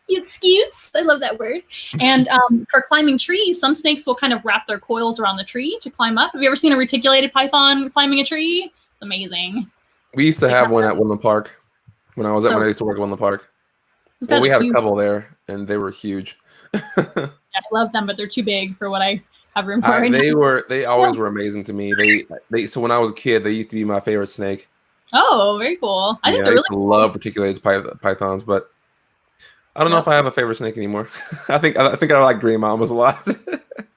[SPEAKER 1] I love that word. And for climbing trees, some snakes will kind of wrap their coils around the tree to climb up. Have you ever seen a reticulated python climbing a tree? It's amazing.
[SPEAKER 2] We used to have one at Woodland Park when I used to work at Woodland Park. Well, we had a couple there, and they were huge.
[SPEAKER 1] I love them, but they're too big for what I have room for right now.
[SPEAKER 2] They always were amazing to me. So when I was a kid, they used to be my favorite snake.
[SPEAKER 1] Oh, very cool. I think they're really cool.
[SPEAKER 2] Love reticulated pythons, but I don't know if I have a favorite snake anymore. I think I like green mambas a lot.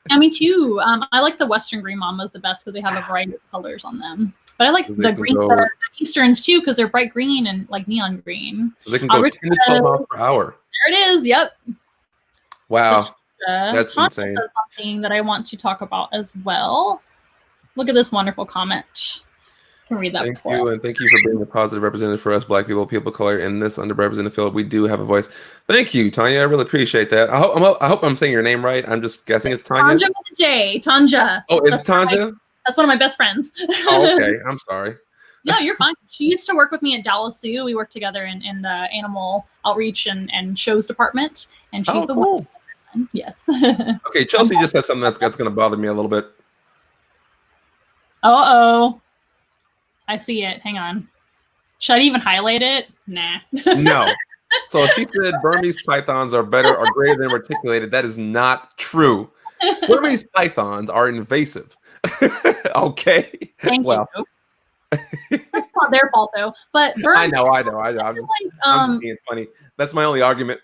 [SPEAKER 1] Yeah, me too. I like the Western green mambas the best because they have a variety of colors on them. But I like the Easterns too because they're bright green and like neon green.
[SPEAKER 2] So they can go 10 to 12 miles per hour.
[SPEAKER 1] There it is. Yep.
[SPEAKER 2] Wow. That's insane.
[SPEAKER 1] Something that I want to talk about as well. Look at this wonderful comment. I can read that.
[SPEAKER 2] Thank you, and thank you for being a positive representative for us Black people of color in this underrepresented field. We do have a voice. Thank you, Tanya. I really appreciate that. I hope I'm saying your name right. I'm just guessing it's Tanya.
[SPEAKER 1] Tanja with a J. Tanja.
[SPEAKER 2] Oh, is it Tanja?
[SPEAKER 1] That's one of my best friends.
[SPEAKER 2] Oh, okay. I'm sorry.
[SPEAKER 1] No, you're fine. She used to work with me at Dallas Zoo. We worked together in the animal outreach and shows department. And she's
[SPEAKER 2] cool.
[SPEAKER 1] Yes.
[SPEAKER 2] Okay, Chelsea just said something that's going to bother me a little bit.
[SPEAKER 1] Uh-oh. I see it. Hang on. Should I even highlight it? Nah.
[SPEAKER 2] No. So she said Burmese pythons are better or greater than reticulated. That is not true. Burmese pythons are invasive. Okay.
[SPEAKER 1] Thank
[SPEAKER 2] Well,
[SPEAKER 1] you. That's not their fault though. But
[SPEAKER 2] I know. I'm just,
[SPEAKER 1] like,
[SPEAKER 2] I'm just being funny. That's my only argument.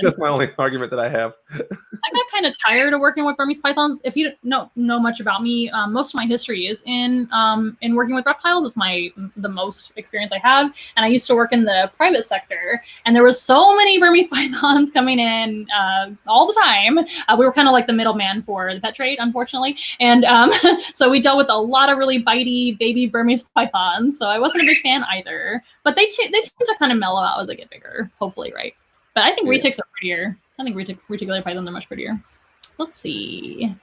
[SPEAKER 2] That's my only argument that I have.
[SPEAKER 1] I got kind of tired of working with Burmese pythons. If you don't know much about me, most of my history is in working with reptiles. It's the most experience I have, and I used to work in the private sector, and there was so many Burmese pythons coming in all the time. We were kind of like the middleman for the pet trade, unfortunately, and so we dealt with a lot of really bitey baby Burmese pythons. So I wasn't a big fan either, but they tend to kind of mellow out as they get bigger, hopefully, right? But I think retics are prettier. I think reticulated pythons are much prettier. Let's see.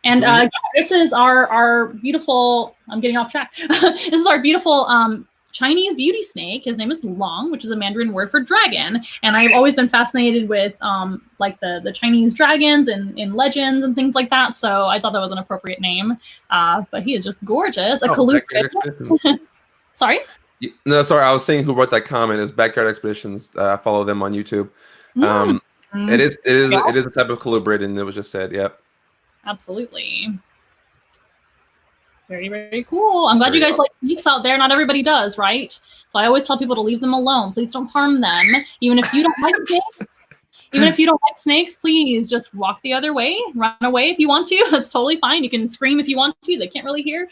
[SPEAKER 1] And yeah, this is our beautiful, I'm getting off track. This is our beautiful Chinese beauty snake. His name is Long, which is a Mandarin word for dragon. And I've always been fascinated with like the Chinese dragons and in legends and things like that. So I thought that was an appropriate name. But he is just gorgeous. A colubrid. Sorry?
[SPEAKER 2] No, sorry. I was saying who wrote that comment is Backyard Expeditions. I follow them on YouTube. It is a type of colubrid, and it was just said, yep.
[SPEAKER 1] Absolutely. Very, very cool. I'm glad you guys like snakes out there. Not everybody does, right? So I always tell people to leave them alone. Please don't harm them. Even if you don't like snakes, please just walk the other way. Run away if you want to. That's totally fine. You can scream if you want to. They can't really hear.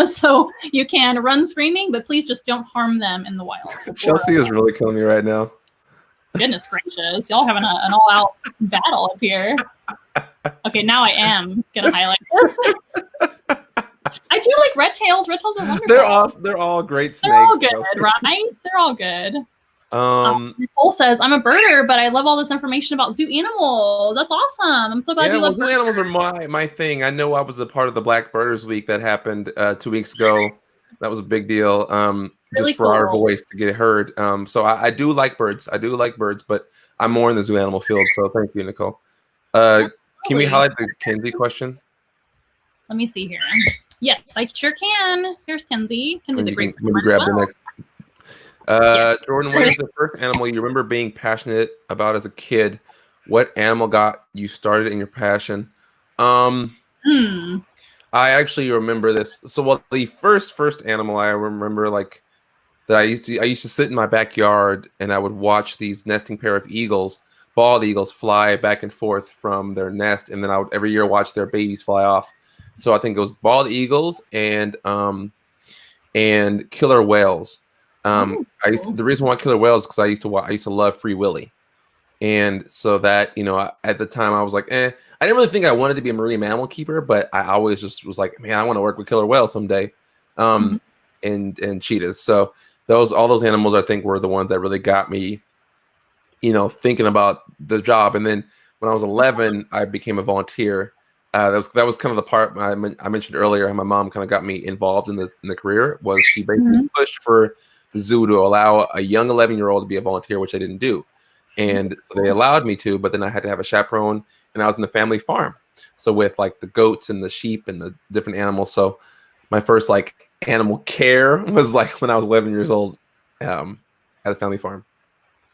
[SPEAKER 1] So you can run screaming, but please just don't harm them in the wild.
[SPEAKER 2] Chelsea is really killing me right now.
[SPEAKER 1] Goodness gracious. Y'all having an all-out battle up here. Okay, now I am going to highlight this. I do like red tails. Red tails are wonderful.
[SPEAKER 2] They're all great snakes.
[SPEAKER 1] They're all good, right? They're all good. Nicole says, I'm a birder, but I love all this information about zoo animals. That's awesome. I'm so glad you love
[SPEAKER 2] zoo animals are my thing. I know I was a part of the Black Birders Week that happened 2 weeks ago. That was a big deal. Really just for our voice to get heard. So I do like birds. But I'm more in the zoo animal field. So thank you, Nicole. Can we highlight the Kenzie question?
[SPEAKER 1] Let me see here. Yes, I sure can. Here's Kenzie. Kenzie the great.
[SPEAKER 2] Let me grab the next. Jordan, what is the first animal you remember being passionate about as a kid? What animal got you started in your passion? I actually remember this. So, the first animal I remember, like, that I used to sit in my backyard and I would watch these nesting pair of eagles, bald eagles, fly back and forth from their nest, and then I would every year watch their babies fly off. So I think it was bald eagles and killer whales. The reason why killer whales because I used to love Free Willy, and so that at the time I was like, I didn't really think I wanted to be a marine mammal keeper, but I always just was like, man, I want to work with killer whales someday, and cheetahs. So all those animals I think were the ones that really got me, thinking about the job. And then when I was 11, I became a volunteer. That was kind of the part I mentioned earlier. How my mom kind of got me involved in the career. Was she basically pushed for the zoo to allow a young 11-year-old to be a volunteer, which I didn't do, and so they allowed me to. But then I had to have a chaperone, and I was in the family farm, so with like the goats and the sheep and the different animals. So my first like animal care was like when I was 11 years old at a family farm.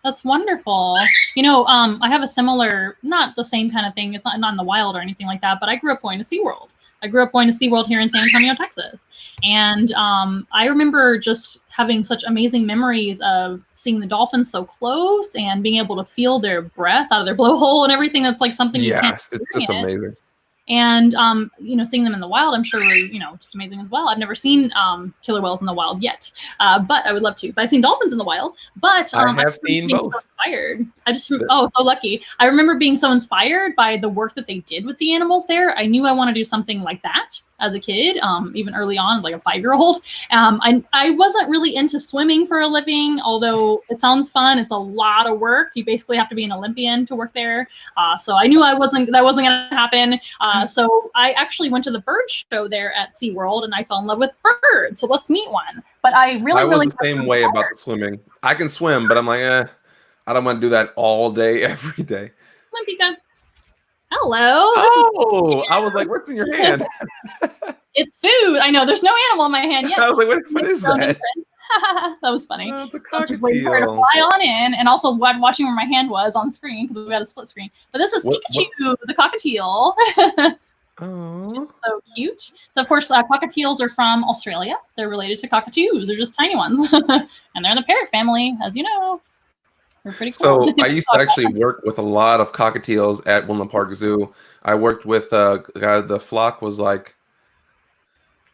[SPEAKER 1] That's wonderful. I have a similar, not the same kind of thing. It's not in the wild or anything like that, but I grew up going to SeaWorld. I grew up going to SeaWorld here in San Antonio, Texas. And I remember just having such amazing memories of seeing the dolphins so close and being able to feel their breath out of their blowhole and everything. That's like something you can't experience.
[SPEAKER 2] It's just amazing.
[SPEAKER 1] And, seeing them in the wild, I'm sure, just amazing as well. I've never seen killer whales in the wild yet, but I would love to. But I've seen dolphins in the wild. But
[SPEAKER 2] I have seen both.
[SPEAKER 1] So inspired. So lucky. I remember being so inspired by the work that they did with the animals there. I knew I want to do something like that as a kid, even early on, like a 5-year-old. I wasn't really into swimming for a living, although it sounds fun. It's a lot of work. You basically have to be an Olympian to work there. So I knew that wasn't going to happen. So I actually went to the bird show there at SeaWorld, and I fell in love with birds. So let's meet one. But I was
[SPEAKER 2] the same way about the swimming. I can swim, but I'm like, I don't want to do that all day, every day.
[SPEAKER 1] Olympika. Hello.
[SPEAKER 2] I was like, what's in your hand?
[SPEAKER 1] It's food. I know. There's no animal in my hand yet.
[SPEAKER 2] I was like, what is that?
[SPEAKER 1] That was funny.
[SPEAKER 2] Oh, it's a
[SPEAKER 1] I was just waiting for her to
[SPEAKER 2] cockatiel.
[SPEAKER 1] fly on in, and also watching where my hand was on screen because we had a split screen. But this is Pikachu, the cockatiel.
[SPEAKER 2] Oh,
[SPEAKER 1] So cute. So of course, cockatiels are from Australia. They're related to cockatoos. They're just tiny ones, and they're in the parrot family, as you know. They're pretty cool.
[SPEAKER 2] so I used to actually work with a lot of cockatiels at Woodland Park Zoo. I worked with the flock was like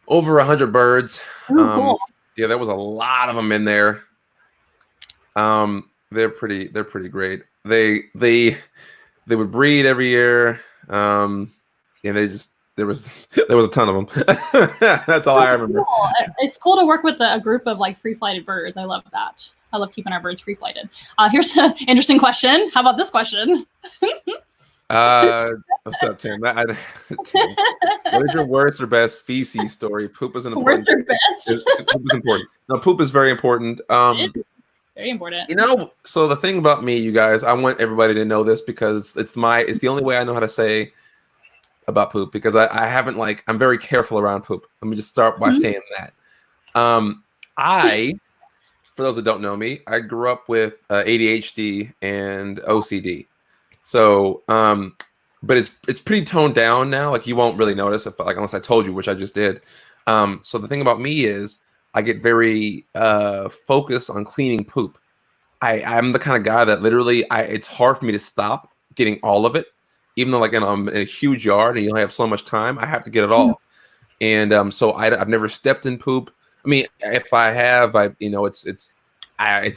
[SPEAKER 2] over 100 birds.
[SPEAKER 1] Ooh, cool.
[SPEAKER 2] Yeah, there was a lot of them in there. They're pretty great. They would breed every year. And there was a ton of them. That's all I remember.
[SPEAKER 1] Cool. It's cool to work with a group of like free-flighted birds. I love that. I love keeping our birds free-flighted. Here's an interesting question. How about this question?
[SPEAKER 2] What's up, Tim? Tim, what is your worst or best feces story? Poop is an important.
[SPEAKER 1] Worst or best?
[SPEAKER 2] Poop is important. No, poop is very important.
[SPEAKER 1] It is very important.
[SPEAKER 2] You know, so the thing about me, you guys, I want everybody to know this because it's the only way I know how to say about poop, because I haven't I'm very careful around poop. Let me just start by saying that. For those that don't know me, I grew up with ADHD and OCD. So, but it's pretty toned down now. Like you won't really notice unless I told you, which I just did. So the thing about me is I get very focused on cleaning poop. I'm the kind of guy that literally it's hard for me to stop getting all of it, even though I'm in a huge yard and you only have so much time. I have to get it all. And so I've never stepped in poop. I mean, if I have, it's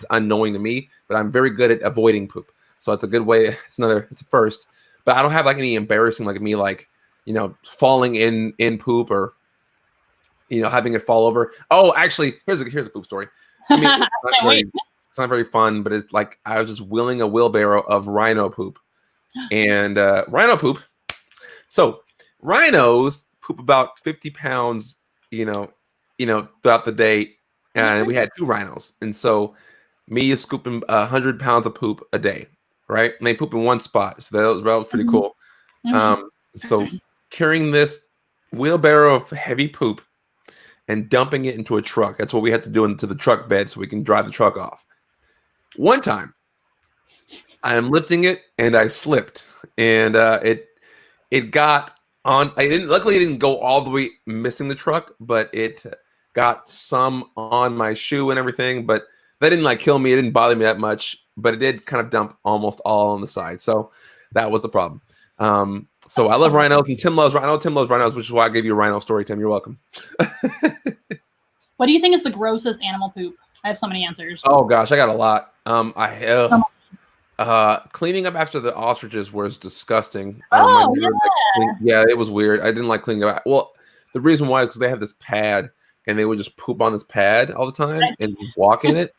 [SPEAKER 2] unknowing to me, but I'm very good at avoiding poop. So it's a good way. It's a first. But I don't have any embarrassing me falling in poop or having it fall over. Oh, actually, here's a poop story. I mean, it's not very fun, but it's I was just wheeling a wheelbarrow of rhino poop. And rhino poop. So rhinos poop about 50 pounds, throughout the day. And we had 2 rhinos. And so me is scooping 100 pounds of poop a day, right? And they poop in one spot. So that was pretty cool. So carrying this wheelbarrow of heavy poop and dumping it into a truck. That's what we had to do into the truck bed so we can drive the truck off. One time, I am lifting it and I slipped, and it got on. Luckily, it didn't go all the way missing the truck, but it got some on my shoe and everything. But that didn't kill me. It didn't bother me that much, but it did kind of dump almost all on the side. So that was the problem. So I love rhinos, and Tim loves rhinos, which is why I gave you a rhino story, Tim. You're welcome.
[SPEAKER 1] What do you think is the grossest animal poop? I have so many answers.
[SPEAKER 2] Oh gosh, I got a lot. Cleaning up after the ostriches was disgusting. Yeah, it was weird. I didn't like cleaning up. Well, the reason why is because they have this pad, and they would just poop on this pad all the time and walk in it,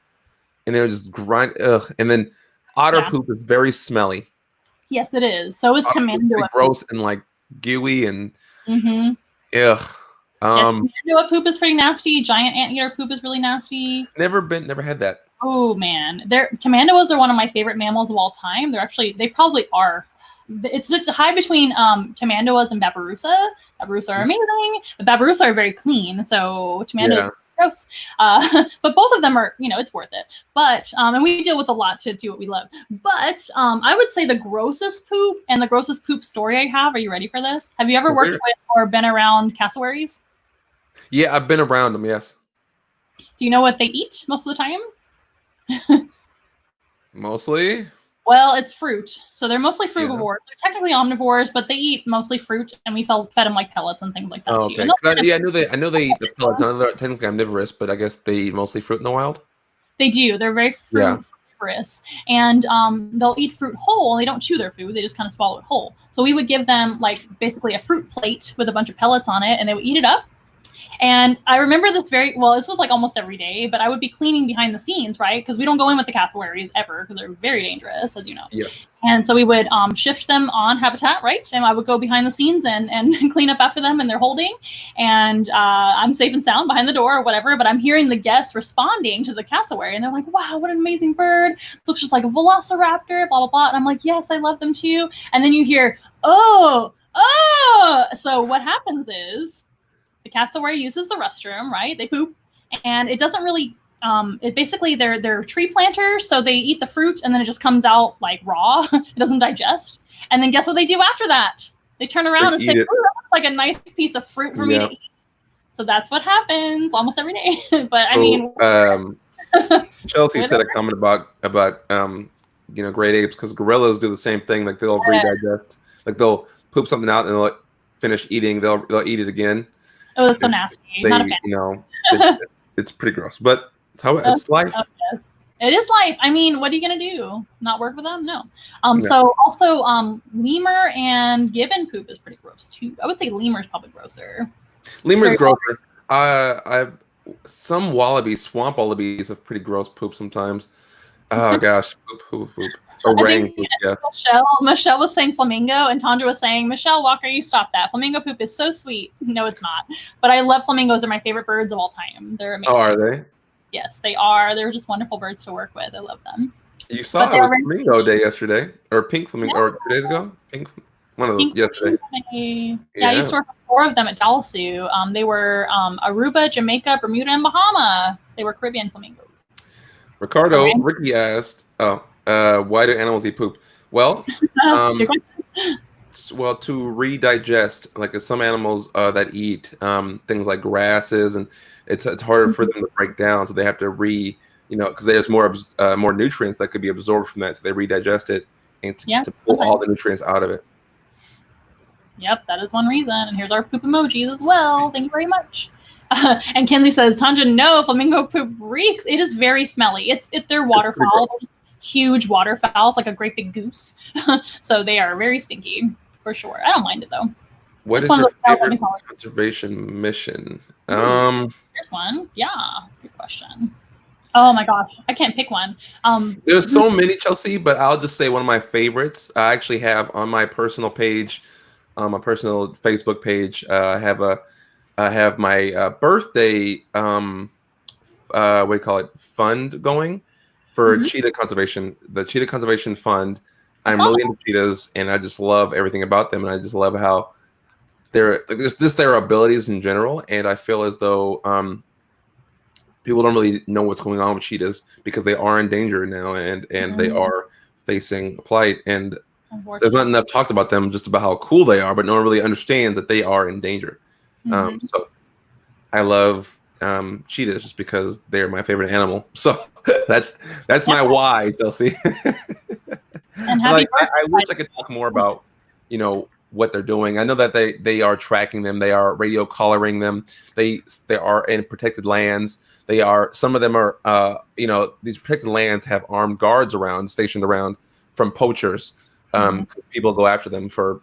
[SPEAKER 2] and they would just grind. And then otter poop is very smelly.
[SPEAKER 1] Yes, it is. So is Tamandua.
[SPEAKER 2] Gross and gooey and ugh.
[SPEAKER 1] Tamandua poop is pretty nasty. Giant anteater poop is really nasty.
[SPEAKER 2] Never had that.
[SPEAKER 1] Oh man, Tamanduas are one of my favorite mammals of all time. They probably are. It's a high between Tamanduas and Babirusa. Babirusa are amazing. The Babirusa are very clean, so Tamanduas are gross. But both of them are, it's worth it. But and we deal with a lot to do what we love. But I would say the grossest poop and the grossest poop story I have. Are you ready for this? Have you ever worked with or been around cassowaries?
[SPEAKER 2] Yeah, I've been around them. Yes.
[SPEAKER 1] Do you know what they eat most of the time?
[SPEAKER 2] Mostly?
[SPEAKER 1] Well, it's fruit. So they're mostly frugivores. They're technically omnivores, but they eat mostly fruit, and we fed them pellets and things like that too.
[SPEAKER 2] Okay. I know they eat the pellets. I know they're technically omnivorous, but I guess they eat mostly fruit in the wild.
[SPEAKER 1] They do. They're very frugivorous, and they'll eat fruit whole. They don't chew their food; they just kind of swallow it whole. So we would give them basically a fruit plate with a bunch of pellets on it, and they would eat it up. And I remember this this was almost every day, but I would be cleaning behind the scenes, right? Because we don't go in with the cassowaries ever because they're very dangerous, as you know.
[SPEAKER 2] Yes.
[SPEAKER 1] And so we would shift them on habitat, right? And I would go behind the scenes and clean up after them and they're holding. And I'm safe and sound behind the door or whatever, but I'm hearing the guests responding to the cassowary. And they're like, wow, what an amazing bird. Looks just like a velociraptor, blah, blah, blah. And I'm like, yes, I love them too. And then you hear, oh. So what happens is, the cassowary uses the restroom, right? They poop, and it doesn't really it basically they're tree planters, so they eat the fruit and then it just comes out like raw. It doesn't digest. And then guess what they do after that? They turn around and say, "Ooh, that looks like a nice piece of fruit for me to eat." So that's what happens almost every day. But I mean,
[SPEAKER 2] Chelsea said a comment about great apes, because gorillas do the same thing. Like they'll redigest, like they'll poop something out and they'll finish eating. They'll eat it again.
[SPEAKER 1] Oh, that's so nasty. Not a fan.
[SPEAKER 2] It's pretty gross, but it's how it's life.
[SPEAKER 1] Oh, yes. It is life. I mean, what are you gonna do? Not work with them? No. So also, lemur and gibbon poop is pretty gross too. I would say lemur is probably grosser.
[SPEAKER 2] Lemur's grosser. Some wallabies, swamp wallabies, have pretty gross poop sometimes. Oh gosh, poop. Orang poop, yeah.
[SPEAKER 1] Michelle was saying flamingo, and Tandra was saying, Michelle Walker, you stop that. Flamingo poop is so sweet. No, it's not. But I love flamingos. They're my favorite birds of all time. They're amazing.
[SPEAKER 2] Oh, are they?
[SPEAKER 1] Yes, they are. They're just wonderful birds to work with. I love them.
[SPEAKER 2] You saw it was Flamingo Day yesterday, or Pink Flamingo, or 2 days ago. One of them yesterday.
[SPEAKER 1] Yeah, I used to work with 4 of them at Dalasu. They were Aruba, Jamaica, Bermuda, and Bahama. They were Caribbean flamingos.
[SPEAKER 2] Ricky asked, why do animals eat poop? Well, well, to redigest, like some animals that eat things like grasses, and it's harder for them to break down, so they have to because there's more nutrients that could be absorbed from that, so they redigest it and to pull all the nutrients out of it.
[SPEAKER 1] Yep, that is one reason. And here's our poop emojis as well. Thank you very much. And Kenzie says, Tanja, no, flamingo poop reeks. It is very smelly. They're waterfowl. They're just huge waterfowl. It's like a great big goose. So they are very stinky for sure. I don't mind it though.
[SPEAKER 2] What is your favorite conservation mission?
[SPEAKER 1] Here's one. Yeah, good question. Oh my gosh, I can't pick one.
[SPEAKER 2] There's so many, Chelsea, but I'll just say one of my favorites. I actually have on my personal page, my personal Facebook page, I have my birthday what do you call it, fund going for cheetah conservation. The Cheetah Conservation Fund. I'm really into cheetahs, and I just love everything about them, and I just love how they're just their abilities in general. And I feel as though people don't really know what's going on with cheetahs because they are in danger now, and they are facing plight, and there's not enough talked about them, just about how cool they are, but no one really understands that they are in danger. So I love cheetahs just because they're my favorite animal. So that's my why, Chelsea.
[SPEAKER 1] And
[SPEAKER 2] I wish I could talk more about what they're doing. I know that they are tracking them, they are radio collaring them, they are in protected lands. Some of them are these protected lands have armed guards stationed around from poachers. People go after them for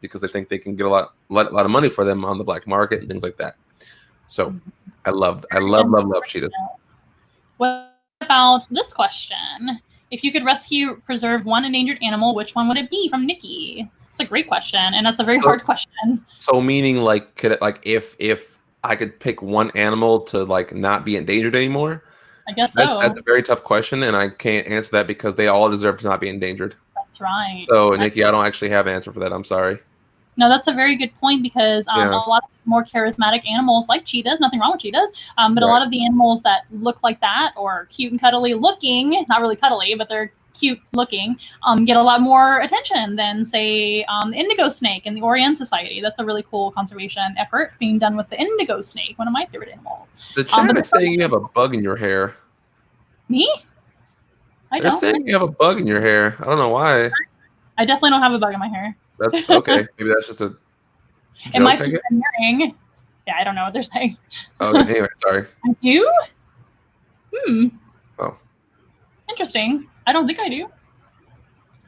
[SPEAKER 2] because they think they can get a lot of money for them on the black market and things like that. So I love cheetahs.
[SPEAKER 1] What about this question? If you could preserve one endangered animal, which one would it be? From Nikki. It's a great question, and that's a very hard question.
[SPEAKER 2] So meaning if I could pick one animal to not be endangered anymore?
[SPEAKER 1] I guess so.
[SPEAKER 2] That's a very tough question, and I can't answer that because they all deserve to not be endangered.
[SPEAKER 1] That's right.
[SPEAKER 2] So Nikki, I don't actually have an answer for that. I'm sorry.
[SPEAKER 1] No, that's a very good point because a lot of more charismatic animals like cheetahs, nothing wrong with cheetahs, but a lot of the animals that look like that or cute and cuddly looking, not really cuddly, but they're cute looking, get a lot more attention than say the indigo snake in the Orion Society. That's a really cool conservation effort being done with the indigo snake, one of my favorite animals.
[SPEAKER 2] The chat is saying you have a bug in your hair.
[SPEAKER 1] Me?
[SPEAKER 2] They're saying you have a bug in your hair. I don't know why.
[SPEAKER 1] I definitely don't have a bug in my hair.
[SPEAKER 2] That's okay. Maybe that's just a joke,
[SPEAKER 1] it might be hearing. Yeah, I don't know what they're saying.
[SPEAKER 2] Oh, anyway, sorry.
[SPEAKER 1] I do?
[SPEAKER 2] Oh.
[SPEAKER 1] Interesting. I don't think I do.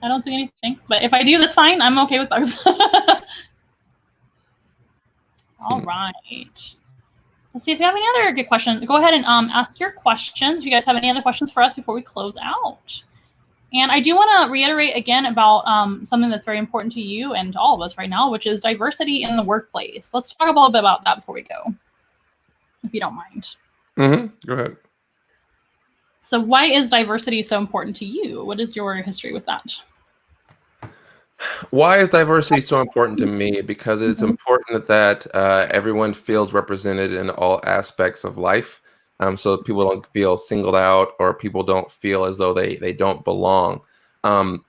[SPEAKER 1] I don't see anything. But if I do, that's fine. I'm okay with bugs. All right. Let's see if you have any other good questions. Go ahead and ask your questions. If you guys have any other questions for us before we close out. And I do want to reiterate again about something that's very important to you and to all of us right now, which is diversity in the workplace. Let's talk a little bit about that before we go, if you don't mind.
[SPEAKER 2] Go ahead.
[SPEAKER 1] So why is diversity so important to you? What is your history with that?
[SPEAKER 2] Why is diversity so important to me? Because it's important that everyone feels represented in all aspects of life. so people don't feel singled out or people don't feel as though they don't belong.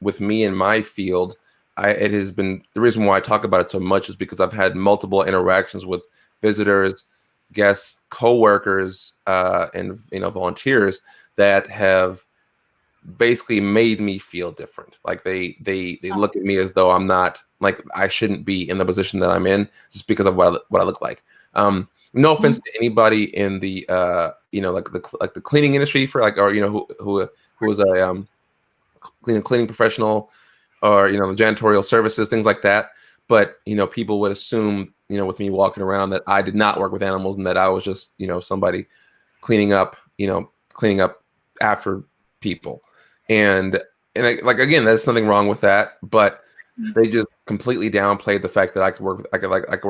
[SPEAKER 2] With me in my field, it has been the reason why I talk about it so much is because I've had multiple interactions with visitors, guests, coworkers, and volunteers that have basically made me feel different. Like they look at me as though I'm not, like, I shouldn't be in the position that I'm in just because of what I look like. No offense to anybody in the like the cleaning industry for like, or who was a cleaning professional, or the janitorial services, things like that. But people would assume with me walking around that I did not work with animals and that I was just somebody cleaning up after people. And like, again, there's nothing wrong with that, but they just completely downplayed the fact that I could work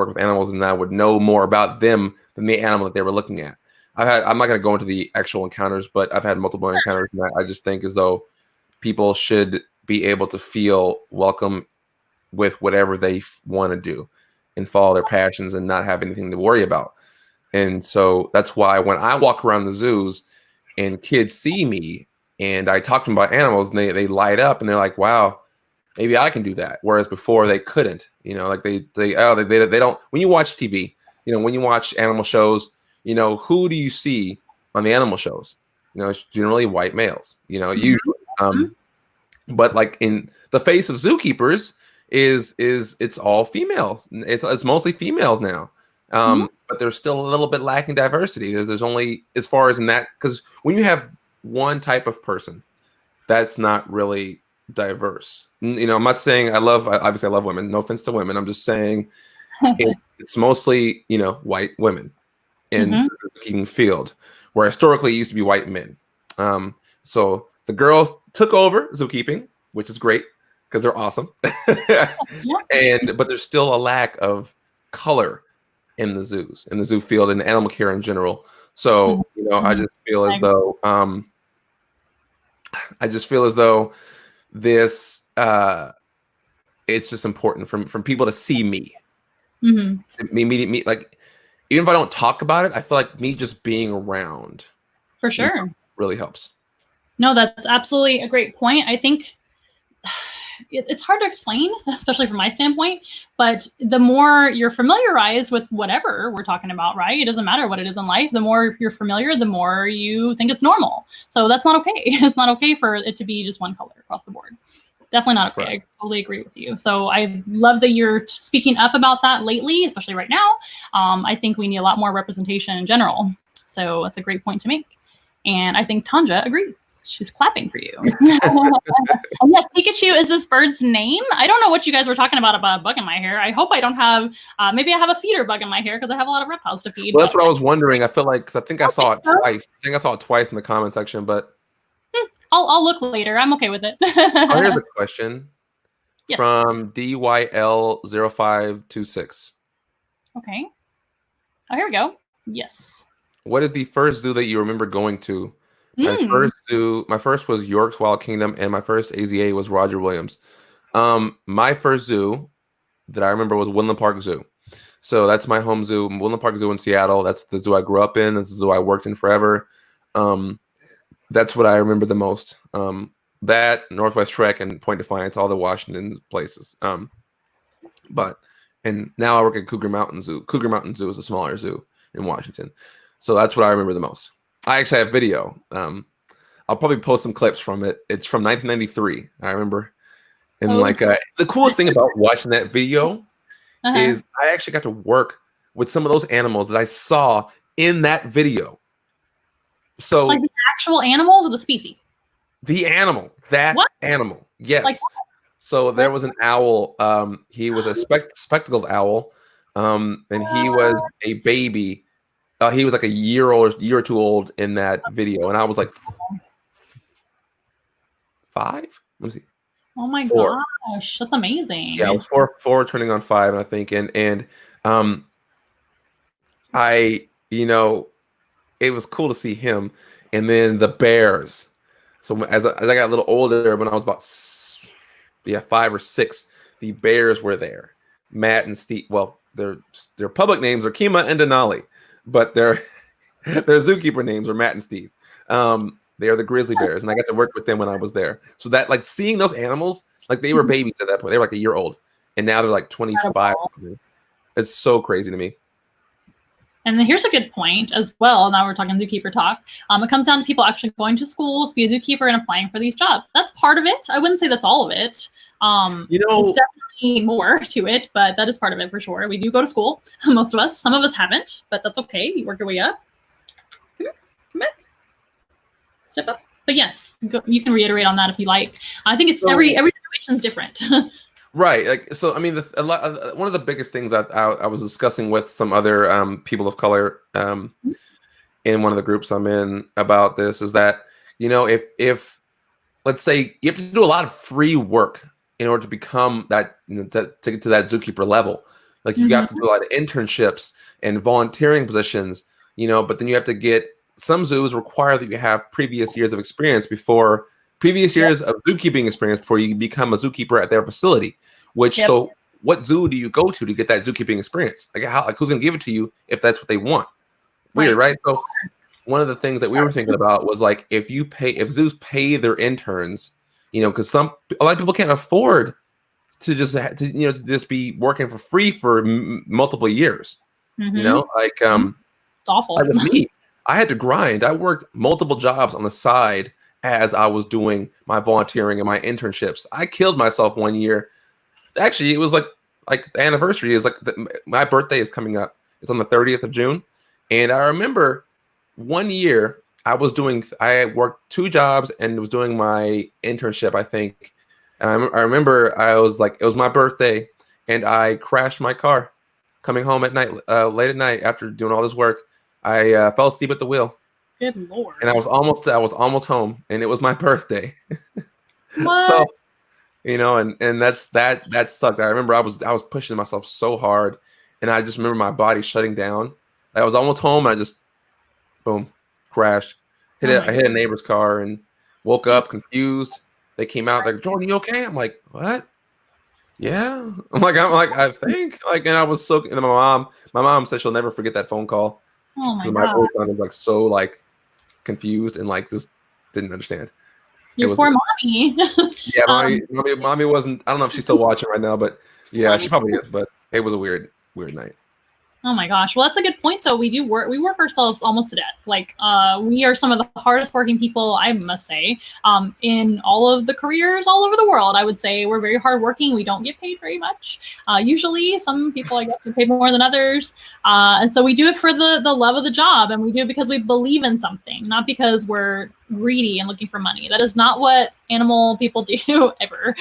[SPEAKER 2] with animals and I would know more about them than the animal that they were looking at. I'm not going to go into the actual encounters, but I've had multiple encounters, and I just think as though people should be able to feel welcome with whatever they want to do and follow their passions and not have anything to worry about. And so that's why when I walk around the zoos and kids see me and I talk to them about animals, and they light up and they're like, wow, maybe I can do that. Whereas before they couldn't, like they don't, when you watch TV, when you watch animal shows, who do you see on the animal shows? It's generally white males, usually. But like in the face of zookeepers is it's all females. It's mostly females now. But there's still a little bit lacking diversity. There's only, as far as in that, because when you have one type of person, that's not really diverse. I'm not saying obviously I love women. No offense to women. I'm just saying it's mostly white women in the zookeeping field, where historically it used to be white men. So the girls took over zookeeping, which is great because they're awesome. But there's still a lack of color in the zoos, in the zoo field, and animal care in general. So I just feel as though this it's just important for people to see me. Me, like, even if I don't talk about it, I feel like me just being around
[SPEAKER 1] for sure
[SPEAKER 2] really helps.
[SPEAKER 1] No, that's absolutely a great point. I think it's hard to explain, especially from my standpoint, but the more you're familiarized with whatever we're talking about, right? It doesn't matter what it is in life. The more you're familiar, the more you think it's normal. So that's not okay. It's not okay for it to be just one color across the board. Definitely not okay. Right. I totally agree with you. So I love that you're speaking up about that lately, especially right now. I think we need a lot more representation in general. So that's a great point to make. And I think Tanja agrees. She's clapping for you. And yes, Pikachu is this bird's name. I don't know what you guys were talking about a bug in my hair. I hope I don't have, maybe I have a feeder bug in my hair because I have a lot of reptiles to feed.
[SPEAKER 2] Well, that's what I was wondering. I feel like, because I think I saw it twice. I think I saw it twice in the comment section, but
[SPEAKER 1] I'll look later. I'm okay with it.
[SPEAKER 2] Oh, here's a question from DYL0526.
[SPEAKER 1] Okay. Oh, here we go. Yes.
[SPEAKER 2] What is the first zoo that you remember going to? My first was York's Wild Kingdom, and my first AZA was Roger Williams. My first zoo that I remember was Woodland Park Zoo. So that's my home zoo, Woodland Park Zoo in Seattle. That's the zoo I grew up in. That's the zoo I worked in forever. That's what I remember the most. That, Northwest Trek, and Point Defiance, all the Washington places. And now I work at Cougar Mountain Zoo. Cougar Mountain Zoo is a smaller zoo in Washington. So that's what I remember the most. I actually have video. I'll probably post some clips from it. It's from 1993, I remember. And the coolest thing about watching that video is I actually got to work with some of those animals that I saw in that video. So
[SPEAKER 1] like the actual animals or the species?
[SPEAKER 2] The animal. Animal. Yes.
[SPEAKER 1] Like
[SPEAKER 2] so there was an owl. He was a spectacled owl. And he was a baby. He was like a year or two old in that video, and I was like 5. Let me see.
[SPEAKER 1] Oh my gosh, that's amazing.
[SPEAKER 2] Yeah, I was four turning on 5, I think, and I it was cool to see him, and then the bears. So as I got a little older, when I was about 5 or 6, the bears were there. Matt and Steve. Well, their public names are Kima and Denali. But they're Their zookeeper names are Matt and Steve. They are the grizzly bears, and I got to work with them when I was there. So that, like, seeing those animals, like, they were babies at that point. They were like a year old, and now they're like 25. It's so crazy to me.
[SPEAKER 1] And then here's a good point as well. Now we're talking zookeeper talk. It comes down to people actually going to schools, be a zookeeper, and applying for these jobs. That's part of it. I wouldn't say that's all of it.
[SPEAKER 2] You know,
[SPEAKER 1] it's definitely more to it, but that is part of it for sure. We do go to school, most of us. Some of us haven't, but that's okay. You work your way up. Come back. Step up. But yes, you can reiterate on that if you like. I think it's every situation is different.
[SPEAKER 2] Right. Like, so, I mean, one of the biggest things I was discussing with some other people of color in one of the groups I'm in about this is that, you know, if let's say you have to do a lot of free work in order to become that, you know, to get to that zookeeper level, like you got to do a lot of internships and volunteering positions, you know, but then you have to get, some zoos require that you have previous years of experience of zookeeping experience before you become a zookeeper at their facility. So what zoo do you go to get that zookeeping experience? Like who's gonna give it to you if that's what they want? Weird, right? So one of the things that we were thinking about was like if zoos pay their interns, you know, because a lot of people can't afford to just be working for free for multiple years. You know, like
[SPEAKER 1] it's awful.
[SPEAKER 2] Like with me, I had to grind. I worked multiple jobs on the side as I was doing my volunteering and my internships. I killed myself one year. Actually, it was like the anniversary is like my birthday is coming up. It's on the 30th of June. And I remember one year I worked 2 jobs and was doing my internship, I think. And I remember I was like, it was my birthday and I crashed my car coming home at night, late at night after doing all this work. I fell asleep at the wheel.
[SPEAKER 1] Good Lord.
[SPEAKER 2] And I was almost home, and it was my birthday.
[SPEAKER 1] What?
[SPEAKER 2] So, you know, and that sucked. I remember I was pushing myself so hard, and I just remember my body shutting down. I was almost home, and I just boom, crashed. I hit a neighbor's car and woke up confused. They came out like, "Jordan, you okay?" I'm like, "What?" Yeah. I'm like, I think, like, and I was so. And my mom said she'll never forget that phone call.
[SPEAKER 1] Oh my
[SPEAKER 2] My
[SPEAKER 1] God.
[SPEAKER 2] voice sounded like so like confused and like just didn't understand.
[SPEAKER 1] Your poor mommy.
[SPEAKER 2] Yeah, mommy wasn't. I don't know if she's still watching right now, but yeah, she probably is. But it was a weird night.
[SPEAKER 1] Oh my gosh. Well, that's a good point though. We work ourselves almost to death. Like we are some of the hardest working people, I must say, in all of the careers all over the world. I would say we're very hardworking. We don't get paid very much. Usually some people, I guess, get paid more than others. And so we do it for the love of the job, and we do it because we believe in something, not because we're greedy and looking for money. That is not what animal people do ever.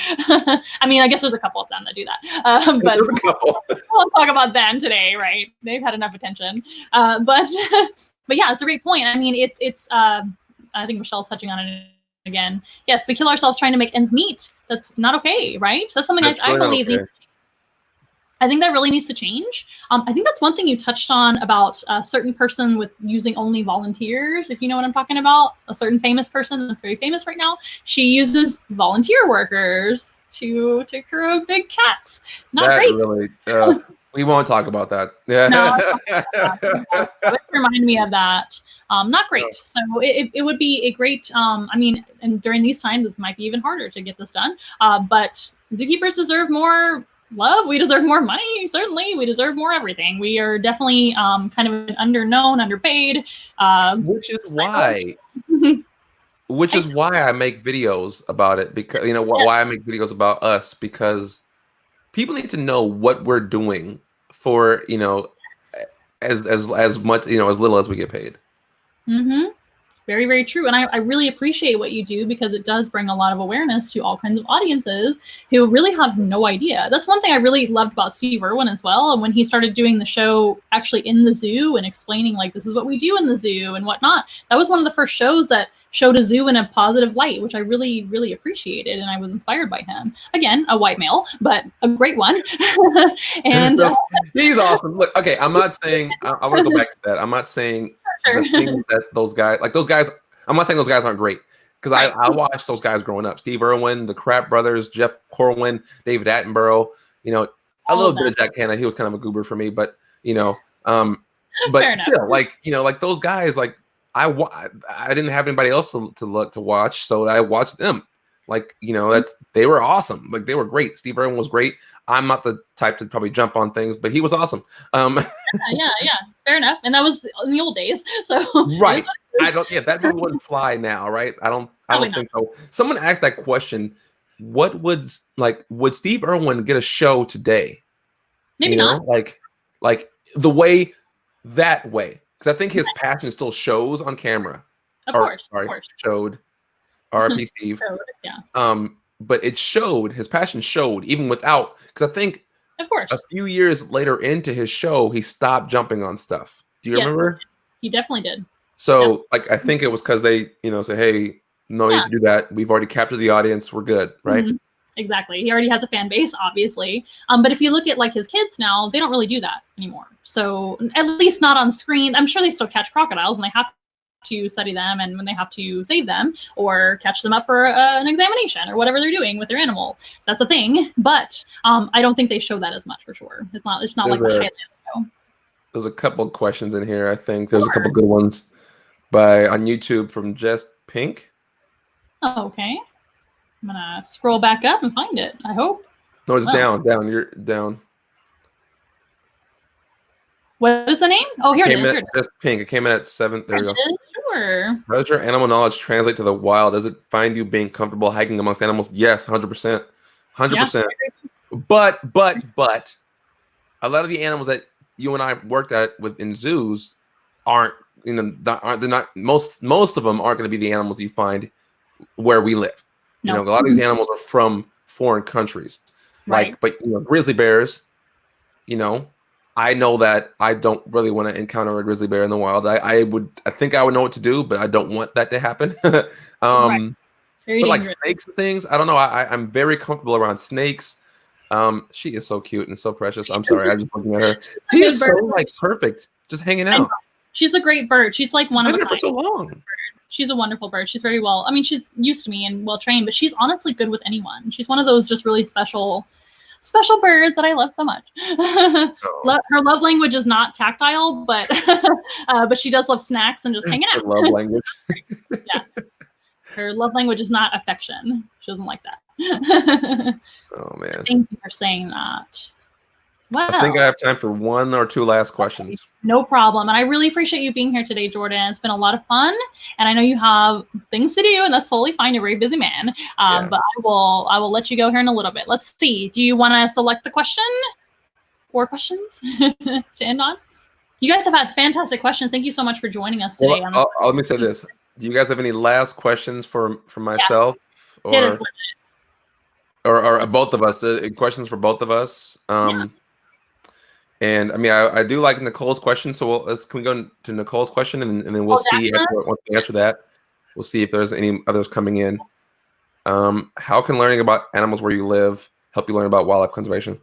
[SPEAKER 1] I mean, I guess there's a couple of them that do that. But
[SPEAKER 2] there's a couple.
[SPEAKER 1] We'll talk about them today, right? They've had enough attention. But yeah, it's a great point. I mean, it's I think Michelle's touching on it again. Yes, we kill ourselves trying to make ends meet. That's not okay, right? That's something I believe. Okay. I think that really needs to change. I think that's one thing you touched on about a certain person with using only volunteers, if you know what I'm talking about. A certain famous person that's very famous right now. She uses volunteer workers to take care of big cats. Not great.
[SPEAKER 2] Really, we won't talk about that. Yeah.
[SPEAKER 1] No, remind me of that. Not great. So it would be a great, I mean, and during these times, it might be even harder to get this done. But zookeepers deserve more love. We deserve more money. Certainly, we deserve more everything. We are definitely kind of an underpaid.
[SPEAKER 2] Which is why. Which is why I make videos about it, because why I make videos about us, because people need to know what we're doing for as much as little as we get paid.
[SPEAKER 1] Mm-hmm. Very, very true. And I really appreciate what you do, because it does bring a lot of awareness to all kinds of audiences who really have no idea. That's one thing I really loved about Steve Irwin as well. And when he started doing the show actually in the zoo and explaining, like, this is what we do in the zoo and whatnot, that was one of the first shows that showed a zoo in a positive light, which I really, really appreciated. And I was inspired by him. Again, a white male, but a great one. And
[SPEAKER 2] he's awesome. Look, okay, I'm not saying, I want to go back to that. I'm not saying the things that those guys, I'm not saying those guys aren't great, because I watched those guys growing up. Steve Irwin, the Kratt brothers, Jeff Corwin, David Attenborough, a little bit of Jack Hanna. He was kind of a goober for me, but but
[SPEAKER 1] enough.
[SPEAKER 2] still, like, you know, like those guys, like I didn't have anybody else to watch, so I watched them. Like, you know, they were awesome. Like, they were great. Steve Irwin was great. I'm not the type to probably jump on things, but he was awesome.
[SPEAKER 1] Yeah, fair enough. And that was in the old days. So
[SPEAKER 2] right. I don't. Yeah, that probably wouldn't fly now, right? I don't think so. Someone asked that question. What would Steve Irwin get a show today?
[SPEAKER 1] Maybe not.
[SPEAKER 2] Like the way because I think his passion still shows on camera.
[SPEAKER 1] Of course.
[SPEAKER 2] Showed. R.I.P. Steve.
[SPEAKER 1] Yeah.
[SPEAKER 2] But his passion showed even without, because I think
[SPEAKER 1] of course
[SPEAKER 2] a few years later into his show, he stopped jumping on stuff. Do you remember?
[SPEAKER 1] He definitely did.
[SPEAKER 2] So like, I think it was because they, you know, say, hey, no need to do that. We've already captured the audience. We're good, right?
[SPEAKER 1] Mm-hmm. Exactly. He already has a fan base, obviously. But if you look at like his kids now, they don't really do that anymore. So at least not on screen. I'm sure they still catch crocodiles and they have to study them, and when they have to save them or catch them up for an examination or whatever they're doing with their animal, that's a thing. But I don't think they show that as much, for sure. It's not like the highlight show.
[SPEAKER 2] There's a couple of questions in here. I think there's a couple good ones on YouTube from Just Pink.
[SPEAKER 1] Oh, okay. I'm gonna scroll back up and find it. I hope.
[SPEAKER 2] No, it's down. You're down.
[SPEAKER 1] What is the name? Oh, here it is.
[SPEAKER 2] Just Pink. It came in at 7th. There you go.
[SPEAKER 1] Sure.
[SPEAKER 2] How does your animal knowledge translate to the wild? Does it find you being comfortable hiking amongst animals? Yes, 100%. 100%. But a lot of the animals that you and I worked in zoos aren't, you know, they're not most of them aren't going to be the animals you find where we live. You know, a lot of these animals are from foreign countries. Like, but you know, grizzly bears, you know, I know that I don't really want to encounter a grizzly bear in the wild. I think I would know what to do, but I don't want that to happen. But like snakes and things, I don't know. I'm very comfortable around snakes. She is so cute and so precious. I'm sorry, I'm just looking at her. She is so like perfect, just hanging out.
[SPEAKER 1] She's a great bird. She's like one of a kind.
[SPEAKER 2] For so long.
[SPEAKER 1] She's a wonderful bird. She's very well. I mean, she's used to me and well trained, but she's honestly good with anyone. She's one of those just really special birds that I love so much. Her love language is not tactile, but but she does love snacks and just hanging out.
[SPEAKER 2] Her love language.
[SPEAKER 1] Yeah. Her love language is not affection. She doesn't like that.
[SPEAKER 2] Oh man.
[SPEAKER 1] Thank you for saying that. Well,
[SPEAKER 2] I think I have time for one or two last questions.
[SPEAKER 1] No problem. And I really appreciate you being here today, Jordan. It's been a lot of fun. And I know you have things to do, and that's totally fine. You're a very busy man. But I will let you go here in a little bit. Let's see. Do you want to select the question or questions to end on? You guys have had fantastic questions. Thank you so much for joining us today.
[SPEAKER 2] Well, let me say this. Do you guys have any last questions for myself?
[SPEAKER 1] Yeah.
[SPEAKER 2] Or both of us? Questions for both of us? And I mean, I do like Nicole's question, so can we go to Nicole's question, and then we'll see once we answer that. We'll see if there's any others coming in. How can learning about animals where you live help you learn about wildlife conservation?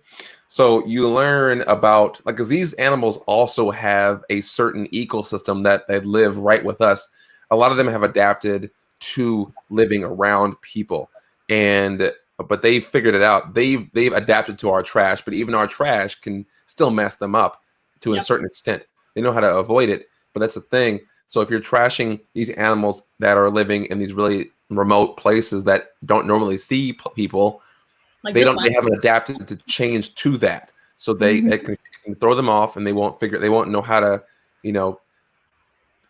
[SPEAKER 2] So you learn about, like, because these animals also have a certain ecosystem that they live right with us. A lot of them have adapted to living around people, but they figured it out. They've adapted to our trash, but even our trash can still mess them up to a certain extent. They know how to avoid it, but that's the thing. So if you're trashing these animals that are living in these really remote places that don't normally see people, they haven't adapted to change to that. So they can throw them off, and they won't know how to, you know,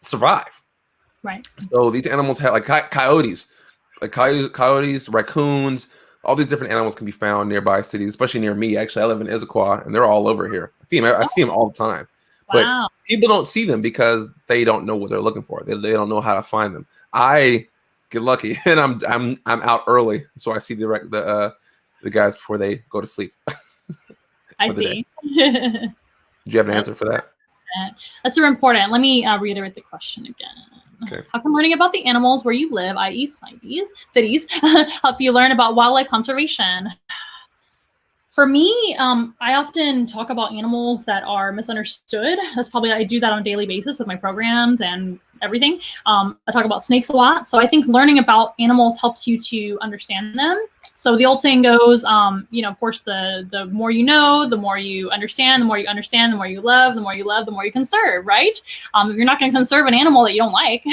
[SPEAKER 2] survive.
[SPEAKER 1] Right.
[SPEAKER 2] So these animals have like coyotes, raccoons. All these different animals can be found nearby cities, especially near me. Actually, I live in Issaquah, and they're all over here. I see them all the time.
[SPEAKER 1] Wow.
[SPEAKER 2] But people don't see them because they don't know what they're looking for. They don't know how to find them. I get lucky, and I'm out early, so I see the guys before they go to sleep.
[SPEAKER 1] I see.
[SPEAKER 2] Did you have an answer for that?
[SPEAKER 1] That's super important. Let me reiterate the question again.
[SPEAKER 2] Okay.
[SPEAKER 1] How can learning about the animals where you live, i.e. cities, help you learn about wildlife conservation? For me, I often talk about animals that are misunderstood. I do that on a daily basis with my programs and everything. I talk about snakes a lot. So I think learning about animals helps you to understand them. So the old saying goes, of course, the more you know, the more you understand, the more you understand, the more you love, the more you love, the more you conserve, right? If you're not going to conserve an animal that you don't like.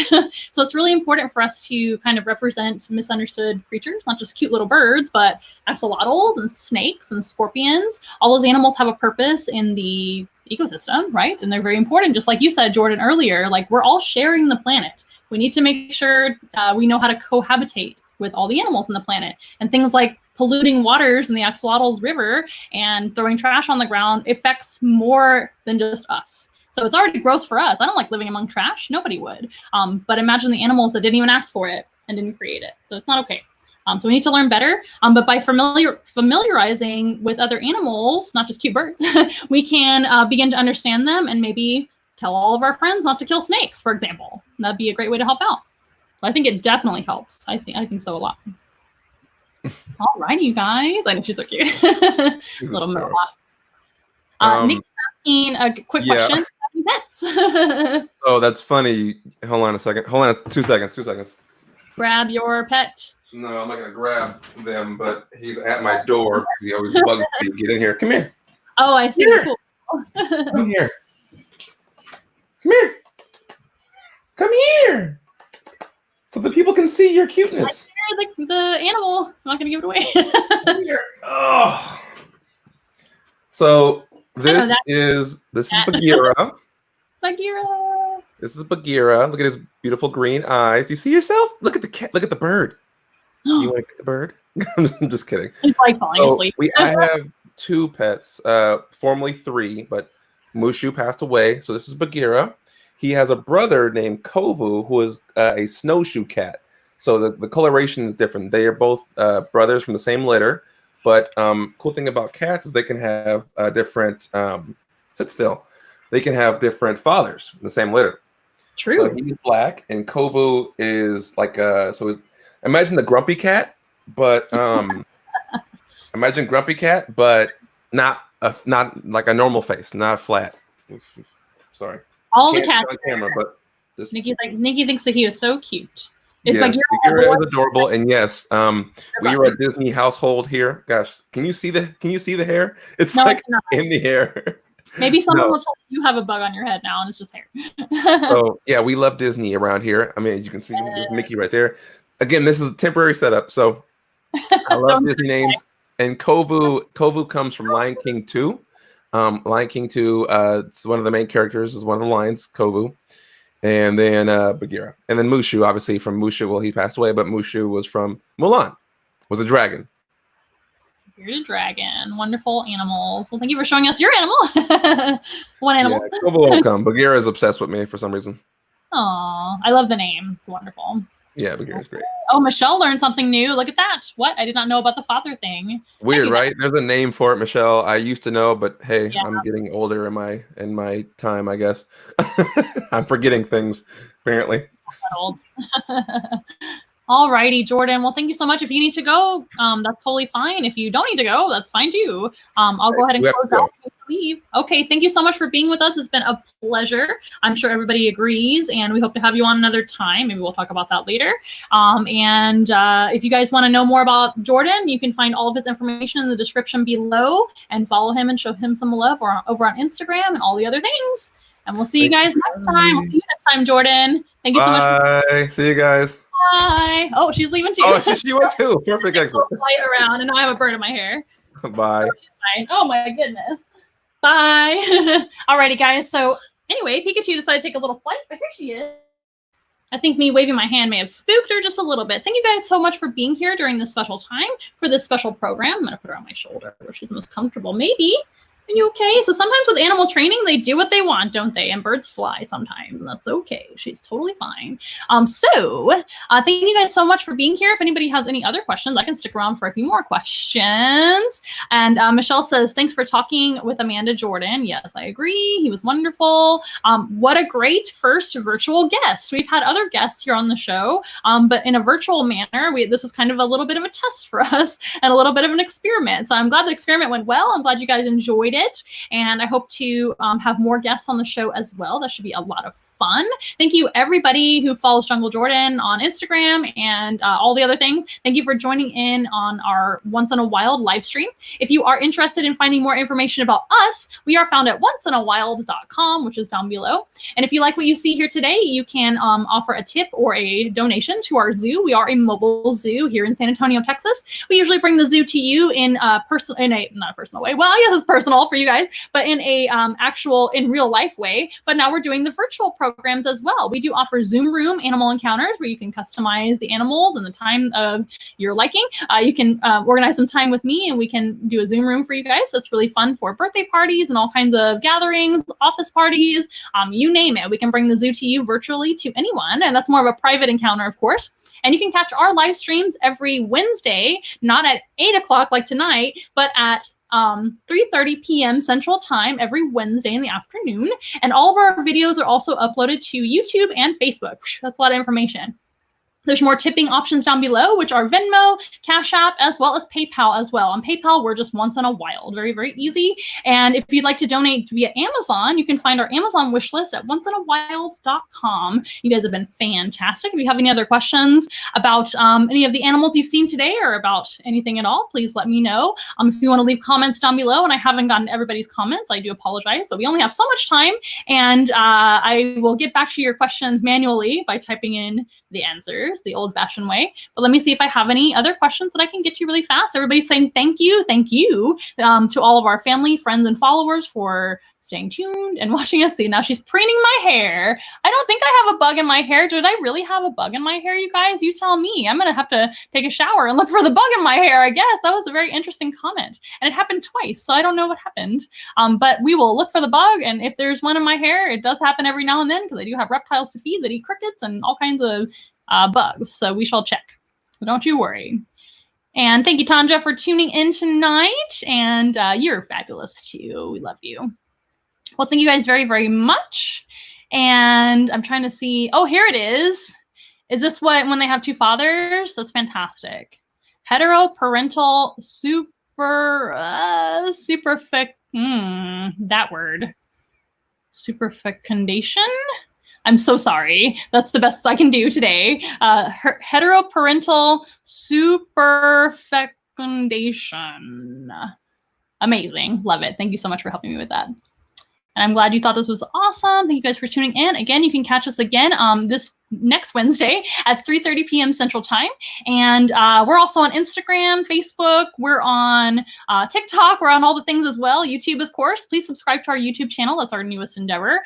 [SPEAKER 1] So it's really important for us to kind of represent misunderstood creatures, not just cute little birds, but axolotls and snakes and scorpions. All those animals have a purpose in the ecosystem, right? And they're very important. Just like you said, Jordan, earlier, like we're all sharing the planet. We need to make sure we know how to cohabitate with all the animals on the planet. And things like polluting waters in the Axolotl's river and throwing trash on the ground affects more than just us. So it's already gross for us. I don't like living among trash. Nobody would. But imagine the animals that didn't even ask for it and didn't create it. So it's not okay. So we need to learn better. But by familiarizing with other animals, not just cute birds, we can begin to understand them and maybe tell all of our friends not to kill snakes, for example. That'd be a great way to help out. So I think it definitely helps. I think so a lot. All righty, you guys. I know she's so cute. She's a little Miller. Nikki's asking a quick question. Pets.
[SPEAKER 2] Oh, that's funny. Hold on a second. Hold on 2 seconds. 2 seconds.
[SPEAKER 1] Grab your pet.
[SPEAKER 2] No, I'm not gonna grab them, but he's at my door. He always bugs me to get in here. Come here.
[SPEAKER 1] Oh, I see.
[SPEAKER 2] Here.
[SPEAKER 1] Cool.
[SPEAKER 2] Come here. Come here. Come here. So the people can see your cuteness.
[SPEAKER 1] The animal. I'm not gonna give it away.
[SPEAKER 2] Oh. So this is Bagheera.
[SPEAKER 1] Bagheera.
[SPEAKER 2] This is Bagheera. Look at his beautiful green eyes. You see yourself? Look at the cat. Look at the bird. You want to get the bird? I'm just kidding.
[SPEAKER 1] He's like falling asleep.
[SPEAKER 2] I have 2 pets, formerly 3, but Mushu passed away. So this is Bagheera. He has a brother named Kovu, who is a snowshoe cat. So the coloration is different. They are both brothers from the same litter. But cool thing about cats is they can have different, sit still. They can have different fathers in the same litter.
[SPEAKER 1] True.
[SPEAKER 2] So he's black, and Kovu is like imagine the grumpy cat, but imagine grumpy cat, but not like a normal face, not flat. Sorry.
[SPEAKER 1] All the cats
[SPEAKER 2] on camera, but this
[SPEAKER 1] Nikki thinks that he is so cute. It's
[SPEAKER 2] yeah, Bagheera is adorable, and yes, we are a Disney household here. Gosh, can you see the hair? It's like in the hair.
[SPEAKER 1] Maybe someone will tell you have a bug on your head now, and it's just hair.
[SPEAKER 2] So yeah, we love Disney around here. I mean, you can see Mickey right there. Again, this is a temporary setup, so I love Disney names. And Kovu comes from Lion King 2. Lion King 2, it's one of the main characters, is one of the lions, Kovu. And then Bagheera. And then Mushu, obviously from Mushu. Well, he passed away, but Mushu was from Mulan, was a dragon.
[SPEAKER 1] Bearded dragon. Wonderful animals. Well, thank you for showing us your animal. One animal.
[SPEAKER 2] Yeah, Kovu will come. Bagheera is obsessed with me for some reason.
[SPEAKER 1] Aw, I love the name. It's wonderful.
[SPEAKER 2] Yeah, Bagheera's great.
[SPEAKER 1] Oh, Michelle learned something new. Look at that. What? I did not know about the father thing.
[SPEAKER 2] Weird, right? There's a name for it, Michelle. I used to know, but hey, yeah. I'm getting older in my time, I guess. I'm forgetting things, apparently.
[SPEAKER 1] Old. All righty, Jordan. Well, thank you so much. If you need to go, that's totally fine. If you don't need to go, that's fine too. I'll go ahead and close out and leave. Okay, thank you so much for being with us. It's been a pleasure. I'm sure everybody agrees, and we hope to have you on another time. Maybe we'll talk about that later. If you guys want to know more about Jordan, you can find all of his information in the description below and follow him and show him some love over on Instagram and all the other things. And we'll see you guys next time. We'll see you next time, Jordan. Thank you so much.
[SPEAKER 2] Bye. See you guys.
[SPEAKER 1] Bye. Oh, she's leaving too.
[SPEAKER 2] Oh, she went too. Perfect. Excellent.
[SPEAKER 1] Fly around, and now I have a bird in my hair.
[SPEAKER 2] Bye.
[SPEAKER 1] Oh my goodness. Bye. Alrighty, guys. So anyway, Pikachu decided to take a little flight, but here she is. I think me waving my hand may have spooked her just a little bit. Thank you guys so much for being here during this special time for this special program. I'm gonna put her on my shoulder where she's most comfortable. Maybe. Are you okay? So sometimes with animal training, they do what they want, don't they? And birds fly sometimes, and that's okay. She's totally fine. Thank you guys so much for being here. If anybody has any other questions, I can stick around for a few more questions. And Michelle says, thanks for talking with Amanda Jordan. Yes, I agree. He was wonderful. What a great first virtual guest. We've had other guests here on the show, but in a virtual manner. This was kind of a little bit of a test for us and a little bit of an experiment. So I'm glad the experiment went well. I'm glad you guys enjoyed it. it. And I hope to have more guests on the show as well. That should be a lot of fun. Thank you, everybody who follows Jungle Jordan on Instagram and all the other things. Thank you for joining in on our Once in a Wild live stream. If you are interested in finding more information about us, we are found at onceinawild.com, which is down below. And if you like what you see here today, you can offer a tip or a donation to our zoo. We are a mobile zoo here in San Antonio, Texas. We usually bring the zoo to you in not a personal way. Well, I guess it's personal for you guys, but in a in real life way. But now we're doing the virtual programs as well. We do offer Zoom room animal encounters where you can customize the animals and the time of your liking. You can organize some time with me and we can do a Zoom room for you guys. So it's really fun for birthday parties and all kinds of gatherings, office parties, you name it. We can bring the zoo to you virtually to anyone. And that's more of a private encounter, of course. And you can catch our live streams every Wednesday, not at 8 o'clock like tonight, but at 3:30 p.m. Central Time every Wednesday in the afternoon. And all of our videos are also uploaded to YouTube and Facebook. That's a lot of information. There's more tipping options down below, which are Venmo, Cash App, as well as PayPal as well. On PayPal, we're just Once in a Wild. Very, very easy. And if you'd like to donate via Amazon, you can find our Amazon wish list at onceinawild.com. You guys have been fantastic. If you have any other questions about any of the animals you've seen today or about anything at all, please let me know. If you want to leave comments down below, and I haven't gotten everybody's comments, I do apologize, but we only have so much time. And I will get back to your questions manually by typing in the answers the old-fashioned way. But let me see if I have any other questions that I can get to really fast. Everybody's saying thank you to all of our family, friends, and followers for staying tuned and watching us. See, now she's preening my hair. I don't think I have a bug in my hair. Did I really have a bug in my hair, you guys? You tell me. I'm gonna have to take a shower and look for the bug in my hair, I guess. That was a very interesting comment. And it happened twice, so I don't know what happened. But we will look for the bug, and if there's one in my hair, it does happen every now and then because I do have reptiles to feed that eat crickets and all kinds of bugs. So we shall check. So don't you worry. And thank you, Tanja, for tuning in tonight. And you're fabulous too. We love you. Well, thank you guys very, very much. And I'm trying to see. Oh, here it is. Is this when they have two fathers? That's fantastic. Heteroparental that word. Superfecundation? I'm so sorry. That's the best I can do today. Heteroparental superfecundation. Amazing. Love it. Thank you so much for helping me with that. And I'm glad you thought this was awesome. Thank you guys for tuning in. Again, you can catch us again this next Wednesday at 3:30 p.m. Central Time. And we're also on Instagram, Facebook. We're on TikTok. We're on all the things as well. YouTube, of course. Please subscribe to our YouTube channel. That's our newest endeavor.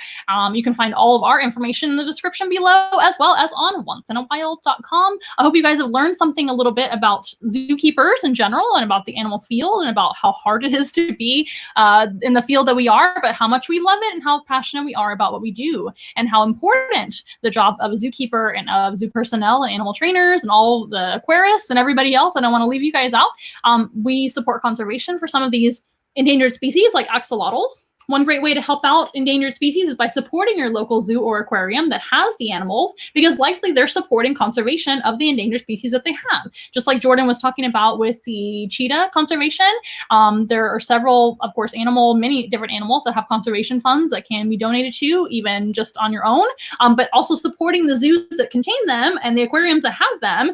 [SPEAKER 1] You can find all of our information in the description below, as well as on onceinawild.com. I hope you guys have learned something a little bit about zookeepers in general and about the animal field and about how hard it is to be in the field that we are, but how much we love it and how passionate we are about what we do and how important the job of a zookeeper and of zoo personnel and animal trainers and all the aquarists and everybody else. I don't want to leave you guys out. We support conservation for some of these endangered species like axolotls. One great way to help out endangered species is by supporting your local zoo or aquarium that has the animals, because likely they're supporting conservation of the endangered species that they have. Just like Jordan was talking about with the cheetah conservation, there are several, of course, many different animals that have conservation funds that can be donated to, even just on your own, but also supporting the zoos that contain them and the aquariums that have them.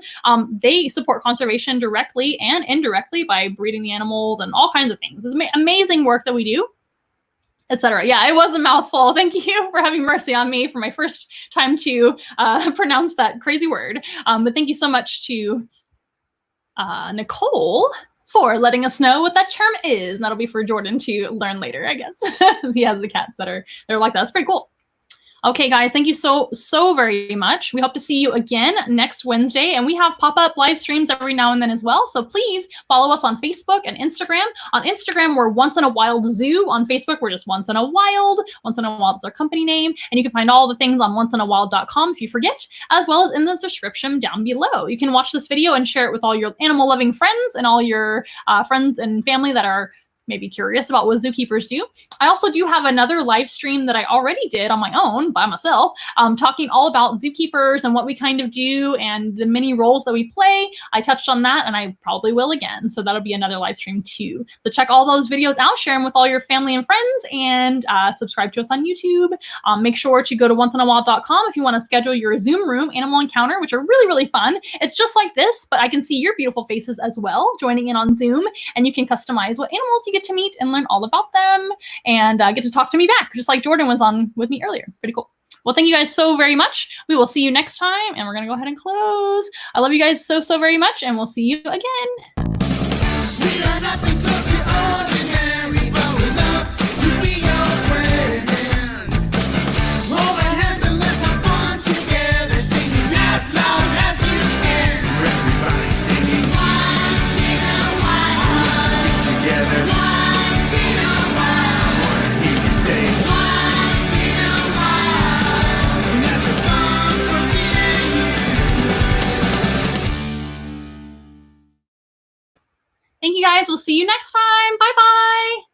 [SPEAKER 1] They support conservation directly and indirectly by breeding the animals and all kinds of things. It's amazing work that we do, etc. Yeah, it was a mouthful. Thank you for having mercy on me for my first time to pronounce that crazy word. But thank you so much to Nicole for letting us know what that term is. And that'll be for Jordan to learn later, I guess. He has the cats that are like that. That's pretty cool. Okay, guys, thank you so very much. We hope to see you again next Wednesday. And we have pop-up live streams every now and then as well. So please follow us on Facebook and Instagram. On Instagram, we're Once in a Wild Zoo. On Facebook, we're just Once in a Wild. Once in a Wild is our company name. And you can find all the things on onceinawild.com if you forget, as well as in the description down below. You can watch this video and share it with all your animal-loving friends and all your friends and family that are maybe curious about what zookeepers do. I also do have another live stream that I already did on my own by myself, talking all about zookeepers and what we kind of do and the many roles that we play. I touched on that, and I probably will again. So that'll be another live stream too. So check all those videos out, share them with all your family and friends, and subscribe to us on YouTube. Make sure to go to onceinawild.com if you want to schedule your Zoom room animal encounter, which are really, really fun. It's just like this, but I can see your beautiful faces as well joining in on Zoom, and you can customize what animals you get to meet and learn all about them, and get to talk to me back, just like Jordan was on with me earlier. Pretty cool. Well, thank you guys so very much. We will see you next time, and we're going to go ahead and close. I love you guys so, so very much, and we'll see you again.
[SPEAKER 3] We are nothing close to ordinary, but we love to be your friend. Hold our hands and let's have fun together, singing as loud as you can. Everybody singing once in a while. Be together once in a while. I wanna hear you say once in a while. Never fun for me and you.
[SPEAKER 1] Thank you guys. We'll see you next time. Bye-bye.